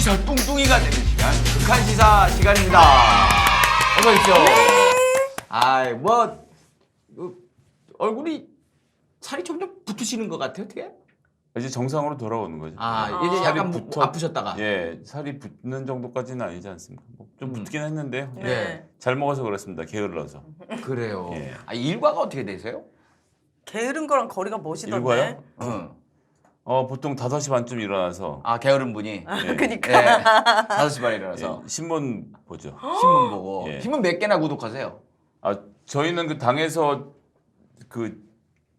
여기서 뚱뚱이가 되는 시간, 극한 시사 시간입니다. 어서 오십시오. 아이, 얼굴이 살이 점점 붙으시는 것 같아요, 어떻게? 이제 정상으로 돌아오는 거죠. 이제 약간 붙어- 아프셨다가. 예, 살이 붙는 정도까지는 아니지 않습니까? 좀 붙긴 했는데요. 예. 네. 잘 먹어서 그렇습니다. 게을러서. 그래요. 예. 일과가 어떻게 되세요? 게으른 거랑 거리가 멋이던데. 일과요? 응. 보통 5시 반쯤 일어나서 게으른 분이. 예, 그니까. 5시 반에 일어나서 예, 신문 보죠. 신문 보고. 예. 신문 몇 개나 구독하세요? 저희는 그 당에서 그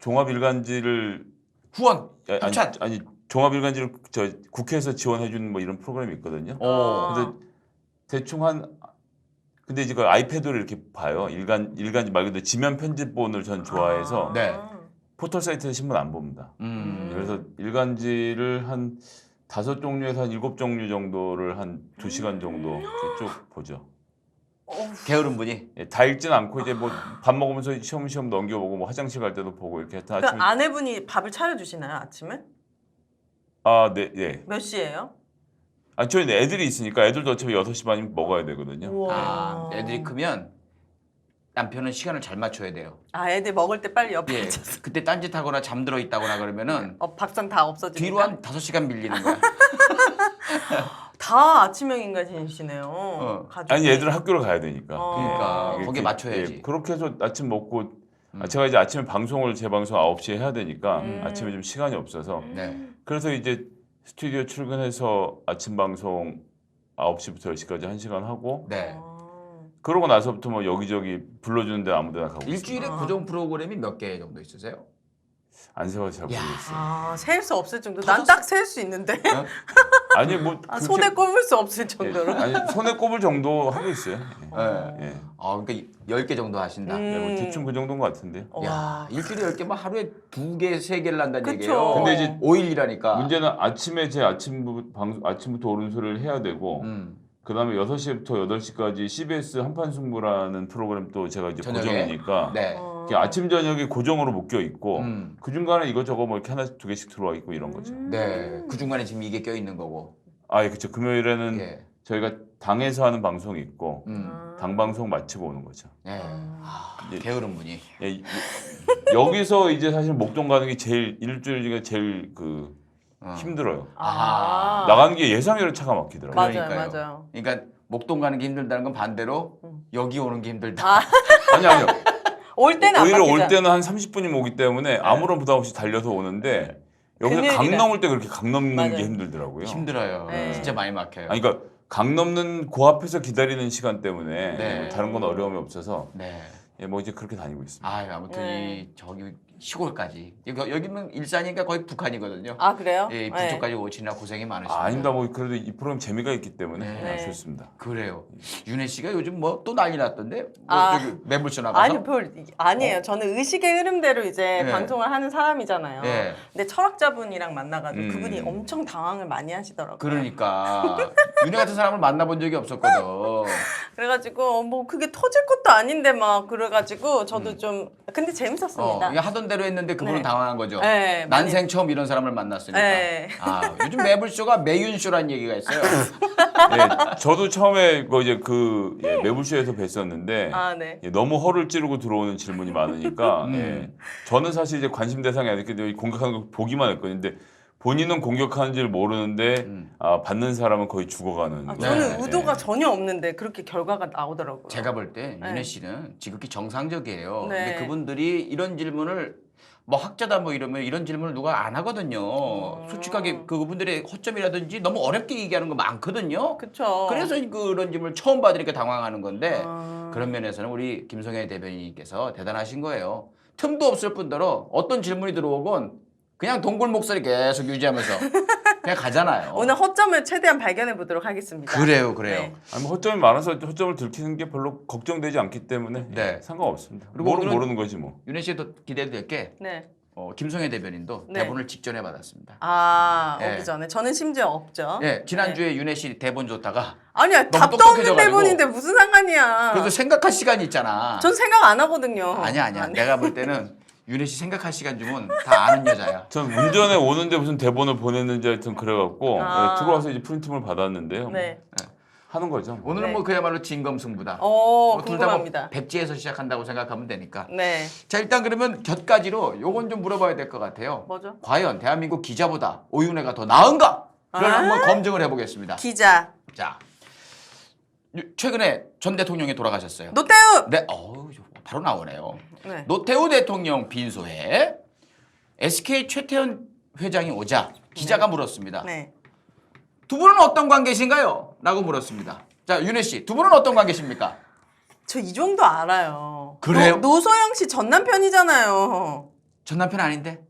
종합일간지를 후원, 아니, 협찬. 아니 종합일간지를 저 국회에서 지원해주는 뭐 이런 프로그램이 있거든요. 근데 대충 근데 이제 그 아이패드로 이렇게 봐요. 일간지 말 그대로 지면 편집본을 전 좋아해서 네. 포털 사이트에서 신문 안 봅니다. 그래서 음. 일간지를 한 5종류에서 한 7종류 정도를 한 2시간 정도 이렇게 쭉 보죠. 게으른 분이. 예, 다 읽진 않고 이제 뭐 밥 먹으면서 시험시험 넘겨보고 뭐 화장실 갈 때도 보고 이렇게 하여튼 그 아침에 아내분이 밥을 차려주시나요 아침에? 네, 예. 몇 시에요? 저희는 애들이 있으니까 애들도 어차피 6시 반이면 먹어야 되거든요. 우와. 애들이 크면 남편은 시간을 잘 맞춰야 돼요. 애들 먹을 때 빨리 옆에 예. 앉아서. 그때 딴짓하거나 잠들어 있다거나 그러면은 밥상 다 없어지니까. 뒤로 한 5시간 밀리는 거야. 다 아침형 인간이시네요. 가족이. 아니 애들은 학교를 가야 되니까. 그러니까 예, 거기에 그- 맞춰야지. 예, 그렇게 해서 아침 먹고 제가 이제 아침에 제 방송 9시에 해야 되니까 아침에 좀 시간이 없어서 네. 그래서 이제 스튜디오 출근해서 아침 방송 9시부터 10시까지 1시간 하고 네. 그러고 나서부터 뭐 여기저기 불러주는 데 아무 데나 가고 일주일에 있습니다. 고정 프로그램이 몇 개 정도 있으세요? 안 세워서 잘 야. 모르겠어요. 셀 수 없을 정도. 다섯 난 딱 셀 수 있는데. 아니 뭐 그렇게- 손에 꼽을 수 없을 예, 정도로. 아니 손에 꼽을 정도 하고 있어요. 네. 예. 그러니까 10개 정도 하신다. 네, 뭐 대충 그 정도인 것 같은데요. 야, 일주일에 10개면 하루에 2개, 3개를 한다는 그쵸. 얘기예요. 근데 이제 5일이라니까. 문제는 아침에 제 아침부터 옳은 소리를 해야 되고 그다음에 6시부터 8시까지 CBS 한판 승부라는 프로그램 또 제가 이제 저녁에? 고정이니까 네. 이게 아침 저녁에 고정으로 묶여 있고 음. 그 중간에 이것저것 뭐 이렇게 하나씩 2개씩 들어와 있고 이런 거죠. 네. 그 중간에 지금 이게 껴 있는 거고. 예, 그렇죠. 금요일에는 예. 저희가 당에서 하는 방송이 있고 음. 당 방송 마치고 오는 거죠. 예. 예. 게으른 분이. 예, 여기서 이제 사실 목동 가는 게 제일 일주일 중에 제일 힘들어요. 나가는 게 예상외로 차가 막히더라고요. 맞아요, 그러니까요. 맞아요. 그러니까 목동 가는 게 힘들다는 건 반대로 여기 오는 게 힘들다. 아니요. 올 때는 안 오히려 바뀌죠. 올 때는 한 30분이면 오기 때문에 아무런 부담 없이 달려서 오는데 여기서 강 금요일이라. 넘을 때 그렇게 강 넘는 맞아요. 게 힘들더라고요. 힘들어요. 네. 진짜 많이 막혀요. 아니 그러니까 강 넘는 그 앞에서 기다리는 시간 때문에 네. 뭐 다른 건 어려움이 없어서 네. 뭐 이제 그렇게 다니고 있습니다. 아무튼 네. 이 저기 시골까지 여기는 일산이니까 거의 북한이거든요. 그래요? 예, 북쪽까지 오시느라 고생이 많으시네요. 아닙니다. 뭐 그래도 이 프로그램 재미가 있기 때문에 네. 좋습니다. 그래요. 윤혜 씨가 요즘 뭐 또 난리 났던데? 저기 매불쇼 나가서? 아니에요. 저는 의식의 흐름대로 이제 네. 방송을 하는 사람이잖아요. 네. 근데 철학자분이랑 만나가지고 그분이 엄청 당황을 많이 하시더라고요. 그러니까 윤혜 같은 사람을 만나본 적이 없었거든. 그래가지고 뭐 그게 터질 것도 아닌데 막 그래가지고 저도 좀 근데 재밌었습니다. 이게 하던 대로 했는데 그분은 네. 당황한 거죠. 네, 난생 처음 이런 사람을 만났으니까. 네. 요즘 매불쇼가 매윤쇼라는 얘기가 있어요. 예, 저도 처음에 이제 매불쇼에서 뵀었는데 네. 예, 너무 허를 찌르고 들어오는 질문이 많으니까 예, 저는 사실 이제 관심 대상이 아니기 공격하는 거 보기만 했거든요. 근데 본인은 공격하는지를 모르는데 받는 사람은 거의 죽어가는. 저는 예, 의도가 예. 전혀 없는데 그렇게 결과가 나오더라고요. 제가 볼 때 네. 윤혜 씨는 지극히 정상적이에요. 네. 근데 그분들이 이런 질문을 뭐 학자다 뭐 이러면 이런 질문을 누가 안 하거든요. 솔직하게 그분들의 허점이라든지 너무 어렵게 얘기하는 거 많거든요. 그쵸. 그래서 그런 질문을 처음 받으니까 당황하는 건데 그런 면에서는 우리 김성애 대변인님께서 대단하신 거예요. 틈도 없을 뿐더러 어떤 질문이 들어오건 그냥 동굴 목소리 계속 유지하면서 그냥 가잖아요. 오늘 허점을 최대한 발견해 보도록 하겠습니다. 그래요. 네. 아니 뭐 허점이 많아서 허점을 들키는 게 별로 걱정되지 않기 때문에 네. 상관없습니다. 그리고 오늘은 모르는 거지 뭐. 윤혜 씨도 기대도 될 게 네. 김성애 대변인도 네. 대본을 직전에 받았습니다. 오기 네. 전에 저는 심지어 없죠. 예, 지난주에 윤혜 씨 대본 줬다가 아니야, 너무 답도 없는 똑똑해져가지고. 대본인데 무슨 상관이야. 그래도 생각할 시간이 있잖아. 전 생각 안 하거든요. 아니야. 내가 볼 때는 윤혜 씨 생각할 시간 주면 다 아는 여자야. 전 운전에 오는데 무슨 대본을 보냈는지 하여튼 그래갖고 아. 들어와서 이제 프린트물 받았는데요. 네. 하는 거죠. 뭐. 오늘은 네. 뭐 그야말로 진검승부다. 오, 뭐 둘 다 뭐 궁금합니다. 백지에서 시작한다고 생각하면 되니까. 네. 자 일단 그러면 곁가지로 요건 좀 물어봐야 될 것 같아요. 뭐죠? 과연 대한민국 기자보다 오윤혜가 더 나은가? 그걸 아. 한번 검증을 해보겠습니다. 기자. 자 최근에 전 대통령이 돌아가셨어요. 노태우. 네, 바로 나오네요. 네. 노태우 대통령 빈소에 SK 최태원 회장이 오자 기자가 물었습니다. 네. 두 분은 어떤 관계신가요? 라고 물었습니다. 자, 윤혜 씨, 두 분은 어떤 관계십니까? 저 이 정도 알아요. 그래요? 노소영 씨 전 남편이잖아요. 전 남편 아닌데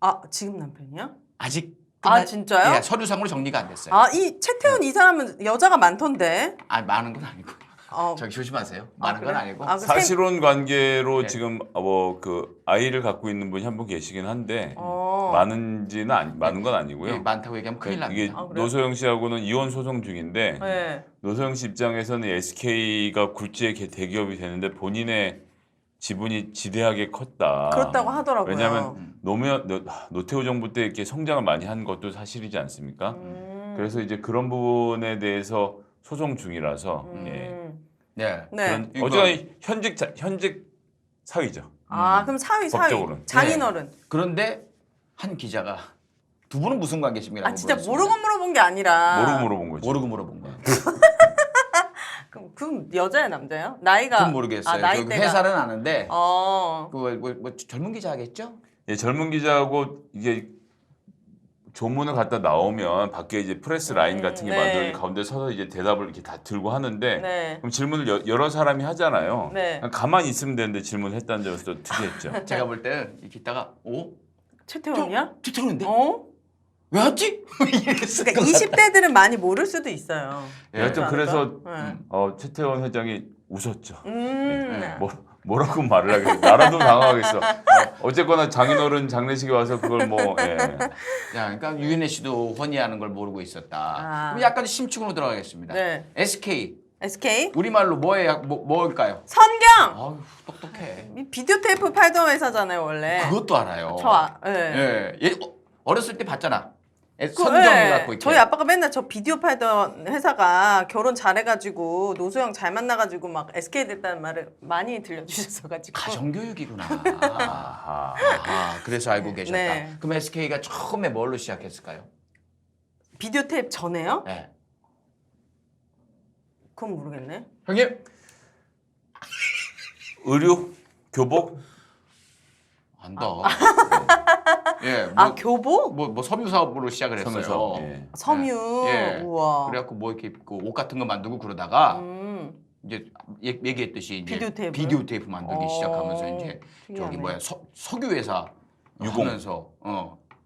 아, 지금 남편이야? 아직 아, 진짜요? 예, 서류상으로 정리가 안 됐어요. 아, 이 채태원 이 사람은 여자가 많던데. 많은 건 아니고. 어. 저기 조심하세요. 많은 건 그래? 아니고. 아, 그 사실혼 관계로 네. 지금 그 아이를 갖고 있는 분이 한 분 계시긴 한데 어. 많은 건 아니고요. 예, 많다고 얘기하면 큰일 이게 납니다. 아, 그래요? 노소영 씨하고는 이혼 소송 중인데 네. 노소영 씨 입장에서는 SK가 굴지의 대기업이 되는데 본인의 지분이 지대하게 컸다. 그렇다고 하더라고요. 왜냐하면 노태우 정부 때 이렇게 성장을 많이 한 것도 사실이지 않습니까? 그래서 이제 그런 부분에 대해서 소송 중이라서 예. 네. 네. 그런 이거- 어쨌든 현직 사위죠. 아, 그럼 사위. 법적으로는. 장인어른. 그런데 한 기자가 두 분은 무슨 관계십니까? 아, 진짜 모르고 물어본 게 아니라. 모르고 물어본 거죠. 모르고 물어본 거예요. 그럼 여자야, 남자야? 나이가. 그건 모르겠어요. 아, 나이대가. 회사는 아는데 어. 젊은 기자겠죠? 예, 젊은 기자하고 이게 조문을 갖다 나오면 밖에 이제 프레스 라인 같은 게 네. 만들어진 가운데 서서 이제 대답을 이렇게 다 들고 하는데 네. 그럼 질문을 여러 사람이 하잖아요. 네. 그냥 가만히 있으면 되는데 질문을 했다는 점에서 또 특이했죠. 제가 볼 때는 이렇게 있다가 채태원이야? 뒤틀었는데 어? 왜 왔지? 이랬을 그러니까 것 같아. 20대들은 많이 모를 수도 있어요. 예. 여하튼 그래서 네. 최태원 회장이 웃었죠. 네. 뭐라고 말을 하겠어. 나라도 당황하겠어. 어쨌거나 장인어른 장례식에 와서 그걸 예. 야, 그러니까 유인혜 씨도 혼이하는 걸 모르고 있었다. 아. 그럼 약간 심층으로 들어가겠습니다. 네. SK SK? 우리말로 뭘까요? 선경! 아유 똑똑해. 이 비디오 테이프 팔던 회사잖아요, 원래. 그것도 알아요. 네. 어렸을 때 봤잖아. 그, 선경이 네. 갖고 있게. 저희 아빠가 맨날 저 비디오 팔던 회사가 결혼 잘해가지고 노소영 잘 만나가지고 막 SK 됐다는 말을 많이 들려주셨어가지고. 가정교육이구나. 아하. 그래서 알고 계셨다. 네. 그럼 SK가 처음에 뭘로 시작했을까요? 비디오 테이프 전에요? 네. 그건 모르겠네. 형님. 의류, 교복, 안다. 예. 교복? 뭐 섬유 사업으로 시작을 했어요. 섬유사업, 예. 섬유. 예. 우와. 그래갖고 뭐 이렇게 그 옷 같은 거 만들고 그러다가 음. 이제 얘기했듯이 이제 비디오 테이프를? 테이프 만들기 시작하면서 이제 특이하네. 저기 뭐야 석유 회사 유공. 하면서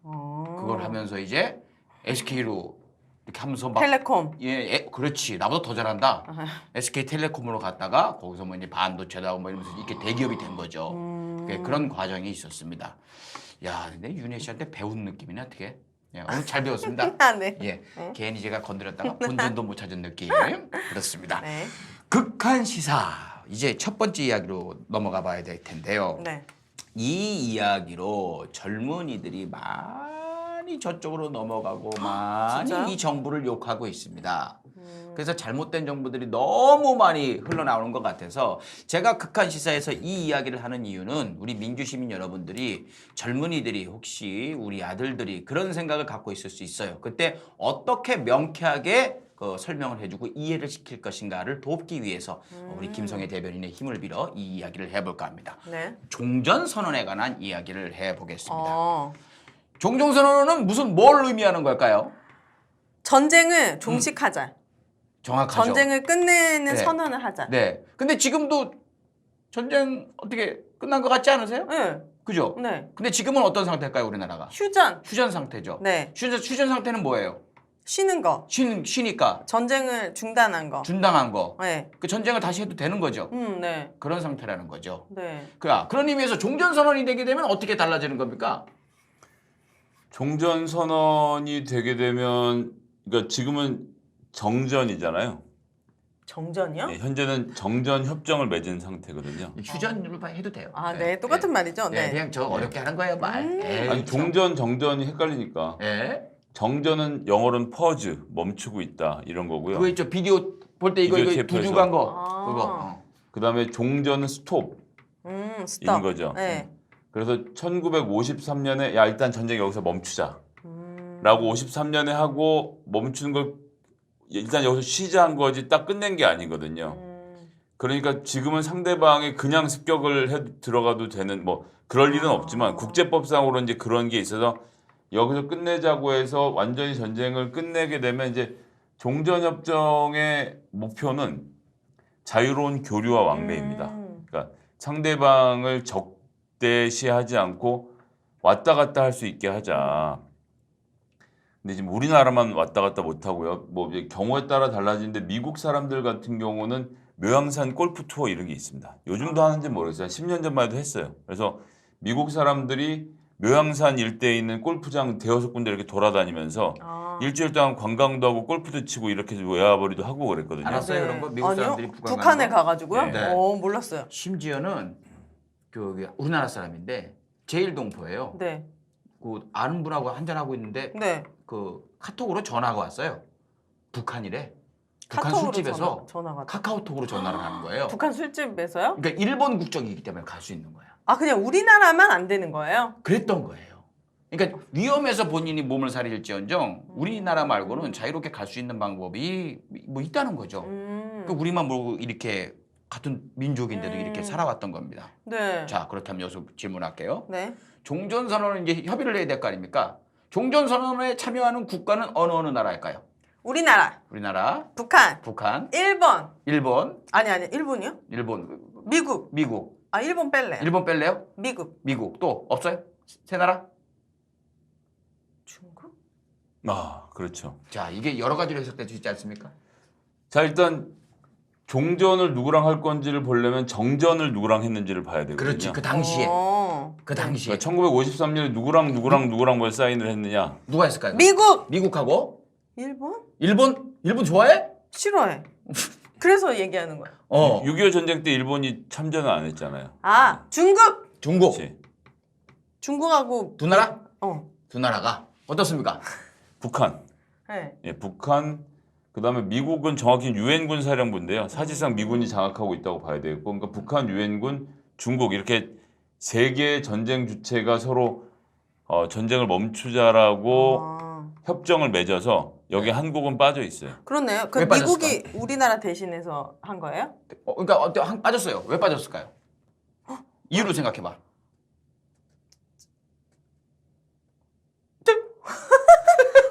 그걸 하면서 이제 SK로 이렇게 하면서 막 텔레콤. 그렇지 나보다 더 잘한다. 아하. SK텔레콤으로 갔다가 거기서 뭐 이제 반도체도 하고 뭐 이러면서 이렇게 대기업이 된 거죠. 그런 과정이 있었습니다. 야, 근데 윤혜 씨한테 배운 느낌이네 어떻게? 예, 오늘 잘 배웠습니다. 아, 네. 예, 괜히 제가 건드렸다가 본전도 못 찾은 느낌. 그렇습니다. 네. 극한 시사 이제 첫 번째 이야기로 넘어가 봐야 될 텐데요. 네. 이 이야기로 젊은이들이 많이 저쪽으로 넘어가고 많이 진짜요? 이 정부를 욕하고 있습니다. 그래서 잘못된 정보들이 너무 많이 흘러나오는 것 같아서 제가 극한 시사에서 이 이야기를 하는 이유는 우리 민주시민 여러분들이 젊은이들이 혹시 우리 아들들이 그런 생각을 갖고 있을 수 있어요. 그때 어떻게 명쾌하게 설명을 해주고 이해를 시킬 것인가를 돕기 위해서 우리 김성애 대변인의 힘을 빌어 이 이야기를 해볼까 합니다. 네. 종전선언에 관한 이야기를 해보겠습니다. 어. 종전선언은 뭘 의미하는 걸까요? 전쟁을 종식하자. 정확하죠. 전쟁을 끝내는 네. 선언을 하자. 네. 근데 지금도 전쟁 어떻게 끝난 것 같지 않으세요? 네. 그죠? 네. 근데 지금은 어떤 상태일까요, 우리나라가? 휴전. 휴전 상태죠. 네. 휴전 상태는 뭐예요? 쉬는 거. 쉬니까 전쟁을 중단한 거. 중단한 거. 네. 그 전쟁을 다시 해도 되는 거죠. 네. 그런 상태라는 거죠. 네. 그런 의미에서 종전선언이 되게 되면 어떻게 달라지는 겁니까? 종전선언이 되게 되면 그러니까 지금은 정전이잖아요. 정전이요? 예, 현재는 정전 협정을 맺은 상태거든요. 휴전으로 해도 돼요. 아, 네, 똑같은 말이죠. 네, 네. 그냥 저 어렵게 하는 거예요, 말. 에이, 아니 종전 정전이 헷갈리니까 예. 정전은 영어로는 퍼즈 멈추고 있다 이런 거고요. 그거 있죠. 비디오 볼 때 이거 비디오 이거 테이프에서. 두둑한 거. 아. 그거. 그다음에 종전은 스톱 스톱. 인 거죠. 네. 그래서 1953년에 야 일단 전쟁 여기서 멈추자. 라고 53년에 하고 멈추는 걸 일단 여기서 쉬자 한 거지 딱 끝낸 게 아니거든요. 그러니까 지금은 상대방이 그냥 습격을 해 들어가도 되는 뭐 그럴 일은 없지만 국제법상으로 이제 그런 게 있어서 여기서 끝내자고 해서 완전히 전쟁을 끝내게 되면 이제 종전협정의 목표는 자유로운 교류와 왕래입니다. 그러니까 상대방을 적대시하지 않고 왔다 갔다 할 수 있게 하자. 근데 지금 우리나라만 왔다 갔다 못 하고요. 뭐 경우에 따라 달라지는데 미국 사람들 같은 경우는 묘양산 골프 투어 이런 게 있습니다. 요즘도 하는지 모르겠어요. 한 10년 전만 해도 했어요. 그래서 미국 사람들이 묘양산 일대에 있는 골프장 대여섯 군데 이렇게 돌아다니면서 일주일 동안 관광도 하고 골프도 치고 이렇게 외화벌이도 하고 그랬거든요. 알았어요, 그런 거? 미국 아니요? 사람들이 북한에 가가지고요? 네. 몰랐어요. 심지어는 그 우리나라 사람인데 제일동포예요. 네. 그 아는 분하고 한잔 하고 있는데 네. 그 카톡으로 전화가 왔어요. 북한이래. 북한 카톡으로 술집에서 전화가. 카카오톡으로 전화를 하는 거예요. 북한 술집에서요? 그러니까 일본 국적이기 때문에 갈 수 있는 거야. 아, 그냥 우리나라만 안 되는 거예요? 그랬던 거예요. 그러니까 위험해서 본인이 몸을 사릴지언정 우리나라 말고는 자유롭게 갈 수 있는 방법이 뭐 있다는 거죠. 그러니까 우리만 뭐 이렇게 같은 민족인데도 이렇게 살아왔던 겁니다. 네. 자, 그렇다면 여기서 질문할게요. 네. 종전선언은 이제 협의를 해야 될 거 아닙니까? 종전선언에 참여하는 국가는 어느 나라일까요? 우리나라, 우리나라, 북한, 북한, 일본. 일본, 아니, 일본이요? 일본, 미국. 미국. 아, 일본 뺄래요. 일본 뺄래요? 미국. 미국. 또 없어요? 세 나라? 중국? 아 그렇죠. 자, 이게 여러 가지로 해석될 수 있지 않습니까? 자 일단 종전을 누구랑 할 건지를 보려면 정전을 누구랑 했는지를 봐야 되거든요. 그렇지. 그 당시에. 어. 그 당시에. 그러니까 1953년에 누구랑 뭘 사인을 했느냐? 누가 했을까요? 미국. 미국하고 일본? 일본? 일본 좋아해? 싫어해. 그래서 얘기하는 거야. 6.25 전쟁 때 일본이 참전을 안 했잖아요. 아, 중국. 중국. 그렇지. 중국하고 두 나라? 어. 두 나라가 어떻습니까? 북한. 네. 예, 북한. 그다음에 미국은 정확히 유엔군 사령부인데요. 사실상 미군이 장악하고 있다고 봐야 되겠고, 그러니까 북한, 유엔군, 중국 이렇게 세 개의 전쟁 주체가 서로 전쟁을 멈추자라고 협정을 맺어서 여기 한국은 빠져 있어요. 그렇네요. 그 왜 미국이 우리나라 대신해서 한 거예요? 그러니까 빠졌어요. 왜 빠졌을까요? 이유를 생각해봐.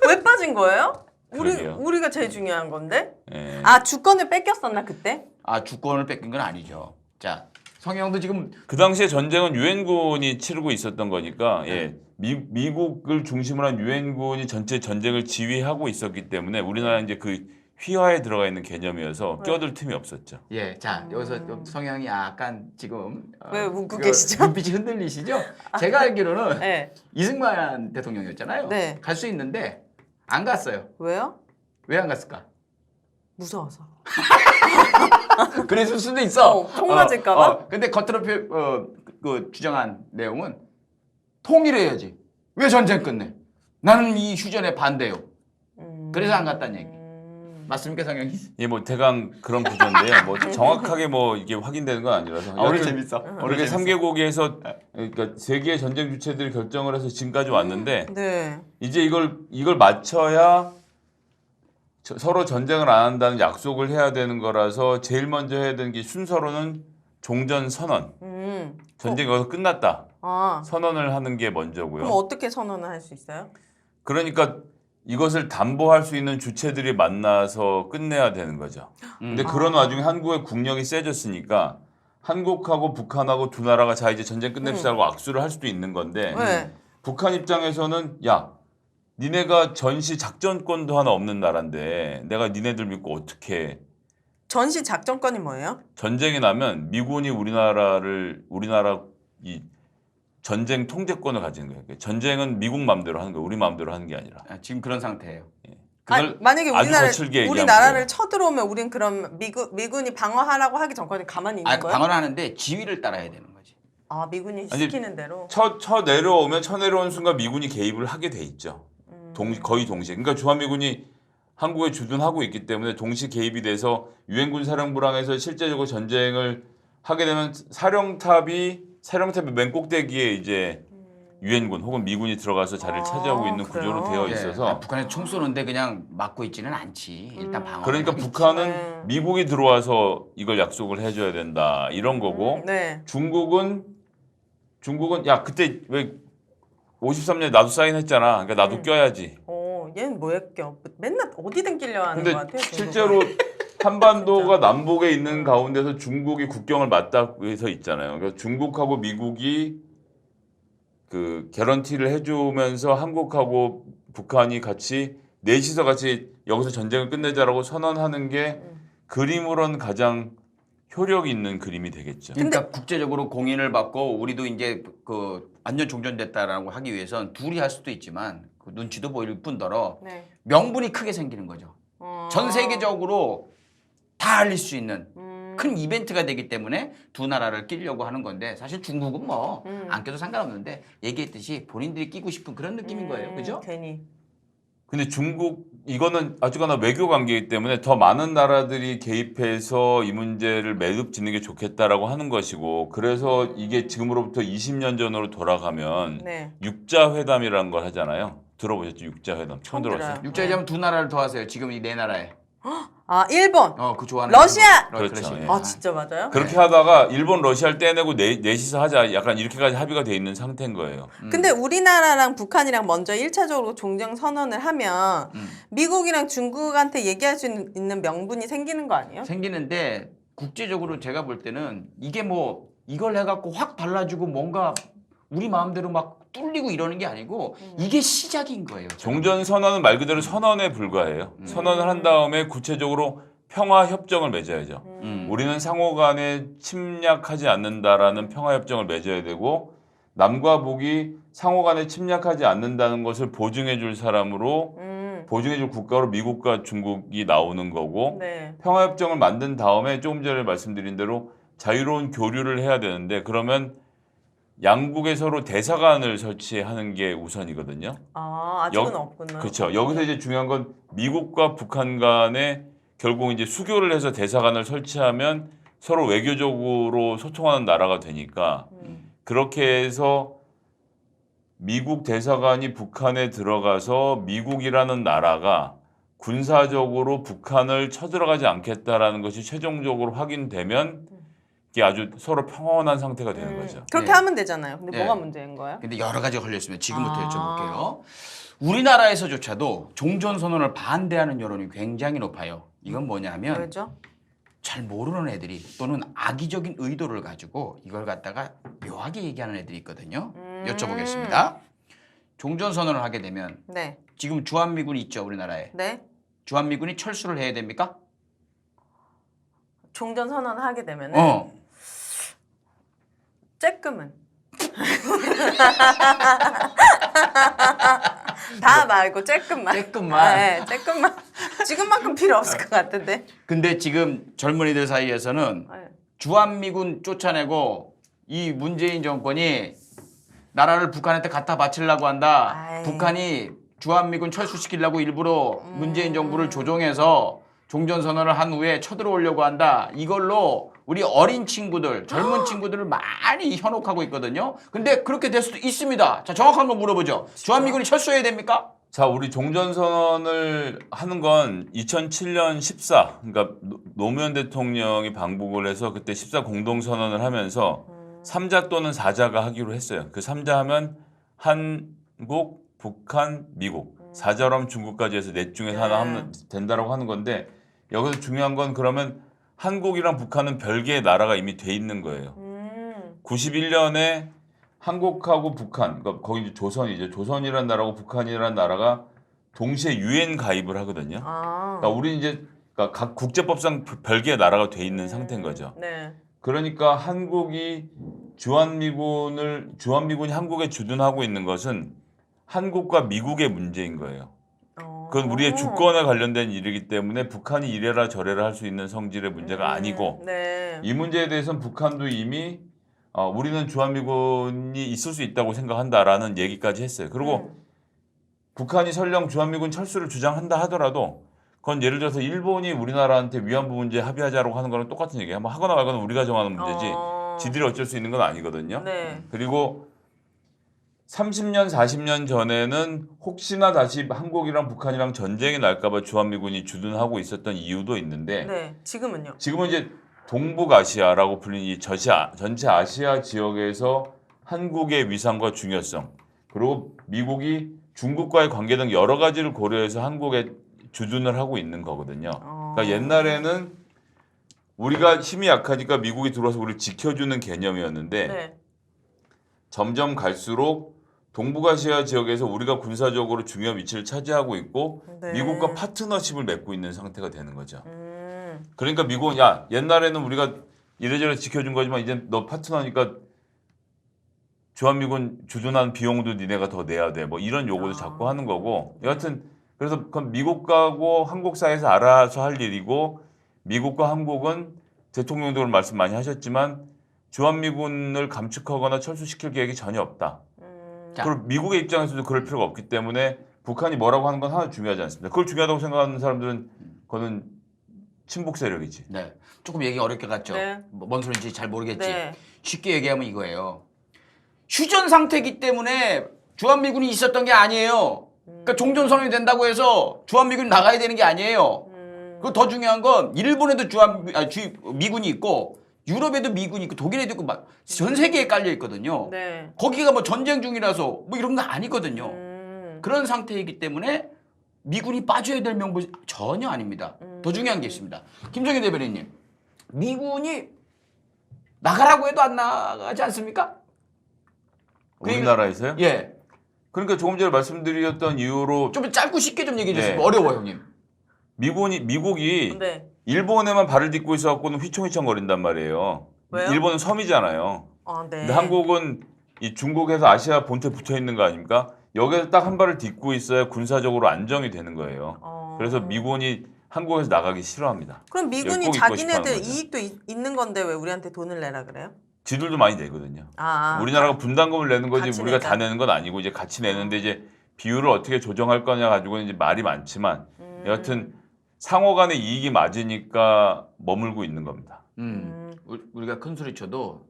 왜 빠진 거예요? 그러게요. 우리가 제일 중요한 건데. 예. 아, 주권을 뺏겼었나 그때? 아, 주권을 뺏긴 건 아니죠. 자, 성형도 지금 그 당시에 전쟁은 유엔군이 치르고 있었던 거니까 예, 미국을 중심으로 한 유엔군이 전체 전쟁을 지휘하고 있었기 때문에 우리나라는 이제 그 휘하에 들어가 있는 개념이어서 껴들 틈이 없었죠. 예, 자 여기서 좀 성형이 약간 지금 왜 웃고 계시죠? 눈빛이 흔들리시죠? 제가 알기로는 네. 이승만 대통령이었잖아요. 네. 갈 수 있는데 안 갔어요. 왜요? 왜 안 갔을까? 무서워서. 그랬을 수도 있어. 총 맞을까 봐? 근데 겉으로 그 주장한 내용은 통일해야지. 왜 전쟁 끝내? 나는 이 휴전에 반대요. 그래서 안 갔다는 얘기. 맞습니까, 성형이? 예, 뭐 대강 그런 구조인데요. 뭐 정확하게 뭐 이게 확인되는 건 아니라서. 오늘 여하튼 재밌어. 그렇게 3개국에서 그러니까 세계의 전쟁 주체들이 결정을 해서 지금까지 왔는데 네. 이제 이걸 맞춰야 서로 전쟁을 안 한다는 약속을 해야 되는 거라서 제일 먼저 해야 되는 게 순서로는 종전 선언. 전쟁이 여기서 끝났다. 아, 선언을 하는 게 먼저고요. 그럼 어떻게 선언을 할 수 있어요? 그러니까 이것을 담보할 수 있는 주체들이 만나서 끝내야 되는 거죠. 근데 그런 와중에 한국의 국력이 세졌으니까 한국하고 북한하고 두 나라가 자 이제 전쟁 끝냅시다고 악수를 할 수도 있는 건데 네. 북한 입장에서는 야 니네가 전시 작전권도 하나 없는 나라인데 내가 니네들 믿고 어떻게 전시 작전권이 뭐예요? 전쟁이 나면 미군이 우리나라 이 전쟁 통제권을 가지는 거예요. 전쟁은 미국 마음대로 하는 거예요. 우리 마음대로 하는 게 아니라. 지금 그런 상태예요. 그걸 만약에 아주 거칠게 얘기하면 우리나라를 돼요. 쳐들어오면 우린 그럼 미군이 방어하라고 하기 전까지 가만히 있는 거예요? 방어는 하는데 지휘를 따라야 되는 거지. 아 미군이 아니, 시키는 대로. 쳐 내려오는 순간 미군이 개입을 하게 돼 있죠. 거의 동시에. 그러니까 주한미군이 한국에 주둔하고 있기 때문에 동시 개입이 돼서 유엔군 사령부랑 해서 실제적으로 전쟁을 하게 되면 사령탑이 맨 꼭대기에 이제 유엔군 혹은 미군이 들어가서 자리를 차지하고 있는 그래요? 구조로 되어 예, 있어서 북한에서 총 쏘는데 그냥 막고 있지는 않지. 일단 방어. 그러니까 네. 북한은 미국이 들어와서 이걸 약속을 해줘야 된다 이런 거고 네. 중국은 야 그때 왜 53년에 나도 사인했잖아. 그러니까 나도 껴야지. 얘는 뭐에 껴? 맨날 어디든 끼려 하는 근데 것 같아요. 실제로 한반도가 남북에 있는 가운데서 중국이 국경을 맞닿고 해서 있잖아요. 그러니까 중국하고 미국이 그 개런티를 해주면서 한국하고 북한이 같이 넷이서 같이 여기서 전쟁을 끝내자라고 선언하는 게 그림으론 가장 효력 있는 그림이 되겠죠. 그러니까 국제적으로 공인을 받고 우리도 이제 그 완전 종전됐다라고 하기 위해선 둘이 할 수도 있지만 그 눈치도 보일 뿐더러 네. 명분이 크게 생기는 거죠. 전 세계적으로 다 알릴 수 있는 큰 이벤트가 되기 때문에 두 나라를 끼려고 하는 건데 사실 중국은 뭐 안 껴도 상관없는데 얘기했듯이 본인들이 끼고 싶은 그런 느낌인 거예요. 그죠? 괜히. 근데 중국 이거는 아주가나 외교 관계이기 때문에 더 많은 나라들이 개입해서 이 문제를 매듭 짓는 게 좋겠다라고 하는 것이고 그래서 이게 지금으로부터 20년 전으로 돌아가면 네. 육자회담이라는 걸 하잖아요. 들어보셨죠? 육자회담 처음 들어봤어요? 들어요. 육자회담 두 나라를 더 하세요. 지금 이 네 나라에. 일본. 그 좋아하는 러시아! 그렇죠, 예. 진짜 맞아요? 그렇게 하다가 일본 러시아를 떼내고 넷이서 하자 약간 이렇게까지 합의가 돼 있는 상태인 거예요. 근데 우리나라랑 북한이랑 먼저 1차적으로 종전 선언을 하면 미국이랑 중국한테 얘기할 수 있는 명분이 생기는 거 아니에요? 생기는데 국제적으로 제가 볼 때는 이게 뭐 이걸 해갖고 확 달라지고 뭔가 우리 마음대로 막 뚫리고 이러는 게 아니고 이게 시작인 거예요. 종전 선언은 말 그대로 선언에 불과해요. 선언을 한 다음에 구체적으로 평화 협정을 맺어야죠. 우리는 상호 간에 침략하지 않는다라는 평화 협정을 맺어야 되고 남과 북이 상호 간에 침략하지 않는다는 것을 보증해 줄 사람으로 보증해 줄 국가로 미국과 중국이 나오는 거고 네. 평화 협정을 만든 다음에 조금 전에 말씀드린 대로 자유로운 교류를 해야 되는데 그러면 양국에 서로 대사관을 설치하는 게 우선이거든요. 아직은 없구나. 그렇죠. 여기서 이제 중요한 건 미국과 북한 간에 결국 이제 수교를 해서 대사관을 설치하면 서로 외교적으로 소통하는 나라가 되니까 그렇게 해서 미국 대사관이 북한에 들어가서 미국이라는 나라가 군사적으로 북한을 쳐들어가지 않겠다라는 것이 최종적으로 확인되면 이게 아주 서로 평온한 상태가 되는 거죠. 그렇게 네. 하면 되잖아요. 근데 네. 뭐가 문제인 거예요? 근데 여러 가지가 걸려 있으면 지금부터 여쭤볼게요. 우리나라에서조차도 종전 선언을 반대하는 여론이 굉장히 높아요. 이건 뭐냐면 왜죠? 잘 모르는 애들이 또는 악의적인 의도를 가지고 이걸 갖다가 묘하게 얘기하는 애들이 있거든요. 여쭤보겠습니다. 종전 선언을 하게 되면 네. 지금 주한미군이 있죠, 우리나라에. 네. 주한미군이 철수를 해야 됩니까? 종전 선언을 하게 되면은 쬐끔은 다 말고 쬐끔만. 쬐끔만. 네, 쬐끔만. 지금만큼 필요 없을 것 같은데. 근데 지금 젊은이들 사이에서는 네. 주한미군 쫓아내고 이 문재인 정권이 나라를 북한한테 갖다 바치려고 한다. 아이. 북한이 주한미군 철수시키려고 일부러 문재인 정부를 조종해서 종전선언을 한 후에 쳐들어오려고 한다. 이걸로 우리 어린 친구들, 젊은 친구들을 많이 현혹하고 있거든요. 근데 그렇게 될 수도 있습니다. 자, 정확한 거 물어보죠. 주한미군이 철수해야 됩니까? 자, 우리 종전선언을 하는 건 2007년 14, 그러니까 노무현 대통령이 방북을 해서 그때 14 공동선언을 하면서 3자 또는 4자가 하기로 했어요. 그 3자 하면 한국, 북한, 미국. 4자로 하면 중국까지 해서 넷 중에서 하나 하면 된다라고 하는 건데 여기서 중요한 건 그러면 한국이랑 북한은 별개의 나라가 이미 돼 있는 거예요. 91년에 한국하고 북한, 그러니까 거기 이제 조선이죠. 조선이라는 나라고 북한이라는 나라가 동시에 유엔 가입을 하거든요. 그러니까 우리 이제 그러니까 각 국제법상 별개의 나라가 돼 있는 상태인 거죠. 네. 그러니까 한국이 주한미군이 한국에 주둔하고 있는 것은 한국과 미국의 문제인 거예요. 그건 우리의 주권에 관련된 일이기 때문에 북한이 이래라 저래라 할 수 있는 성질의 문제가 아니고 네. 이 문제에 대해서는 북한도 이미 우리는 주한미군이 있을 수 있다고 생각한다라는 얘기까지 했어요. 그리고 북한이 설령 주한미군 철수를 주장한다 하더라도 그건 예를 들어서 일본이 우리나라한테 위안부 문제 합의하자라고 하는 거랑 똑같은 얘기예요. 뭐 하거나 말거나 우리가 정하는 문제지 지들이 어쩔 수 있는 건 아니거든요. 네. 그리고 30년, 40년 전에는 혹시나 다시 한국이랑 북한이랑 전쟁이 날까봐 주한미군이 주둔하고 있었던 이유도 있는데 네. 지금은요? 지금은 이제 동북아시아라고 불리는 이 전체 아시아 지역에서 한국의 위상과 중요성 그리고 미국이 중국과의 관계 등 여러 가지를 고려해서 한국에 주둔을 하고 있는 거거든요. 그러니까 옛날에는 우리가 힘이 약하니까 미국이 들어와서 우리를 지켜주는 개념이었는데 네. 점점 갈수록 동북아시아 지역에서 우리가 군사적으로 중요한 위치를 차지하고 있고 네. 미국과 파트너십을 맺고 있는 상태가 되는 거죠. 그러니까 미국은 야 옛날에는 우리가 이래저래 지켜준 거지만 이제 너 파트너니까 주한미군 주둔한 비용도 니네가 더 내야 돼. 뭐 이런 요구도 자꾸 하는 거고 여하튼 그래서 그건 미국하고 한국 사이에서 알아서 할 일이고 미국과 한국은 대통령도 그런 말씀 많이 하셨지만 주한미군을 감축하거나 철수시킬 계획이 전혀 없다. 자. 그리고 미국의 입장에서도 그럴 필요가 없기 때문에 북한이 뭐라고 하는 건 하나 중요하지 않습니다. 그걸 중요하다고 생각하는 사람들은 그거는 친북 세력이지. 네. 조금 얘기 어렵게 갔죠. 네. 뭔 소리인지 잘 모르겠지. 네. 쉽게 얘기하면 이거예요. 휴전 상태이기 때문에 주한미군이 있었던 게 아니에요. 그러니까 종전선언이 된다고 해서 주한미군이 나가야 되는 게 아니에요. 그리고 더 중요한 건 일본에도 미군이 있고 유럽에도 미군이 있고 독일에도 있고 막 전 세계에 깔려 있거든요. 네. 거기가 뭐 전쟁 중이라서 뭐 이런 거 아니거든요. 그런 상태이기 때문에 미군이 빠져야 될 명분 전혀 아닙니다. 더 중요한 게 있습니다. 김정인 대변인님, 미군이 나가라고 해도 안 나가지 않습니까? 우리나라에서요? 예. 그러니까 조금 전에 말씀드렸던 이유로 좀 짧고 쉽게 좀 얘기해 주시면 네. 어려워요, 형님. 미국이 네. 일본에만 발을 딛고 있어갖고는 휘청휘청거린단 말이에요. 왜요? 일본은 섬이잖아요. 아, 네. 근데 한국은 이 중국에서 아시아 본토에 붙어 있는 거 아닙니까? 여기서 딱 한 발을 딛고 있어야 군사적으로 안정이 되는 거예요. 그래서 미군이 한국에서 나가기 싫어합니다. 그럼 미군이 꼭 있고 싶어 자기네들 하는 거죠. 이익도 있는 건데 왜 우리한테 돈을 내라 그래요? 지들도 많이 내거든요. 우리나라가 분담금을 내는 거지 같이 우리가 내자. 다 내는 건 아니고 이제 같이 내는데 이제 비율을 어떻게 조정할 거냐 가지고는 이제 말이 많지만 여하튼 상호 간의 이익이 맞으니까 머물고 있는 겁니다. 우리가 큰 소리 쳐도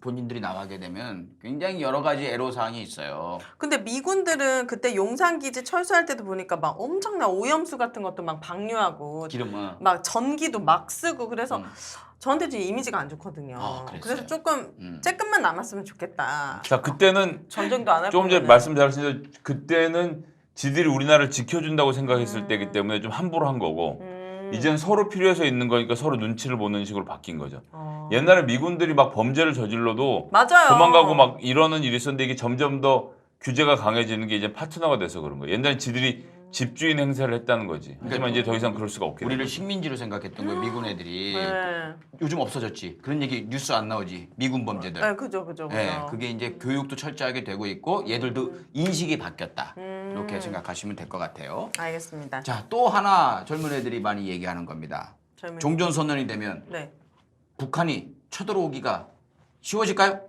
본인들이 나가게 되면 굉장히 여러 가지 애로사항이 있어요. 근데 미군들은 그때 용산기지 철수할 때도 보니까 막 엄청난 오염수 같은 것도 막 방류하고 기름은 막 전기도 막 쓰고 그래서 저한테 좀 이미지가 안 좋거든요. 그랬어요? 그래서 조금 쬐끔만 남았으면 좋겠다. 자 그때는 전쟁도 안 할 조금 전에 거면은. 말씀 잘하셨는데 그때는 지들이 우리나라를 지켜준다고 생각했을 때이기 때문에 좀 함부로 한 거고 이제는 서로 필요해서 있는 거니까 서로 눈치를 보는 식으로 바뀐 거죠. 옛날에 미군들이 막 범죄를 저질러도 맞아요. 도망가고 막 이러는 일이 있었는데 이게 점점 더 규제가 강해지는 게 이제 파트너가 돼서 그런 거예요. 옛날에 지들이 집주인 행세를 했다는 거지. 하지만 이제 더 이상 그럴 수가 없게 우리를 된 거죠. 식민지로 생각했던 거예요, 미군 애들이. 네. 요즘 없어졌지. 그런 얘기 뉴스 안 나오지. 미군 범죄들. 네, 그죠. 예, 그게 이제 교육도 철저하게 되고 있고 얘들도 인식이 바뀌었다. 이렇게 생각하시면 될 것 같아요. 알겠습니다. 자, 또 하나 젊은 애들이 많이 얘기하는 겁니다. 젊은 종전선언이 되면 네. 북한이 쳐들어오기가 쉬워질까요?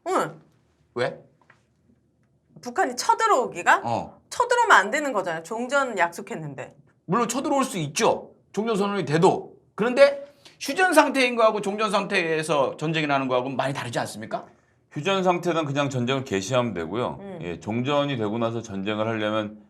응. 왜? 북한이 쳐들어오기가 쳐들어오면 안 되는 거잖아요. 종전 약속했는데. 물론 쳐들어올 수 있죠. 종전선언이 돼도. 그런데 휴전 상태인 거하고 종전 상태에서 전쟁이 나는 거하고는 많이 다르지 않습니까? 휴전 상태는 그냥 전쟁을 개시하면 되고요. 예, 종전이 되고 나서 전쟁을 하려면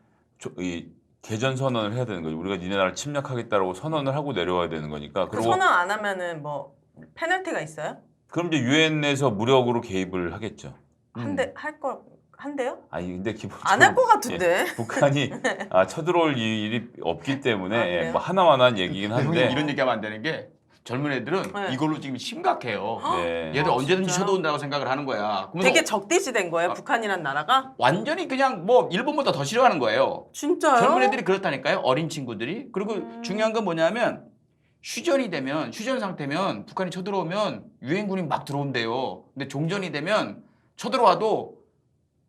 이 개전 선언을 해야 되는 거죠. 우리가 니네 나라를 침략하겠다라고 선언을 하고 내려와야 되는 거니까. 그 그리고 선언 안 하면은 뭐 페널티가 있어요? 그럼 이제 유엔에서 무력으로 개입을 하겠죠. 한대요? 아니 근데 기본적으로 안 할 것 같은데. 예, 북한이 쳐들어올 일이 없기 때문에 아, 그래요? 뭐 하나만한 얘기긴 형님 한데 이런 얘기하면 안 되는 게 젊은 애들은 네. 이걸로 지금 심각해요. 네. 얘들 언제든지 진짜요? 쳐들어온다고 생각을 하는 거야. 그러면서 되게 적대시된 거예요, 북한이란 나라가? 완전히 그냥 뭐 일본보다 더 싫어하는 거예요. 진짜요? 젊은 애들이 그렇다니까요. 어린 친구들이. 그리고 중요한 건 뭐냐면 휴전이 되면 휴전 상태면 북한이 쳐들어오면 유엔군이 막 들어온대요. 근데 종전이 되면 쳐들어와도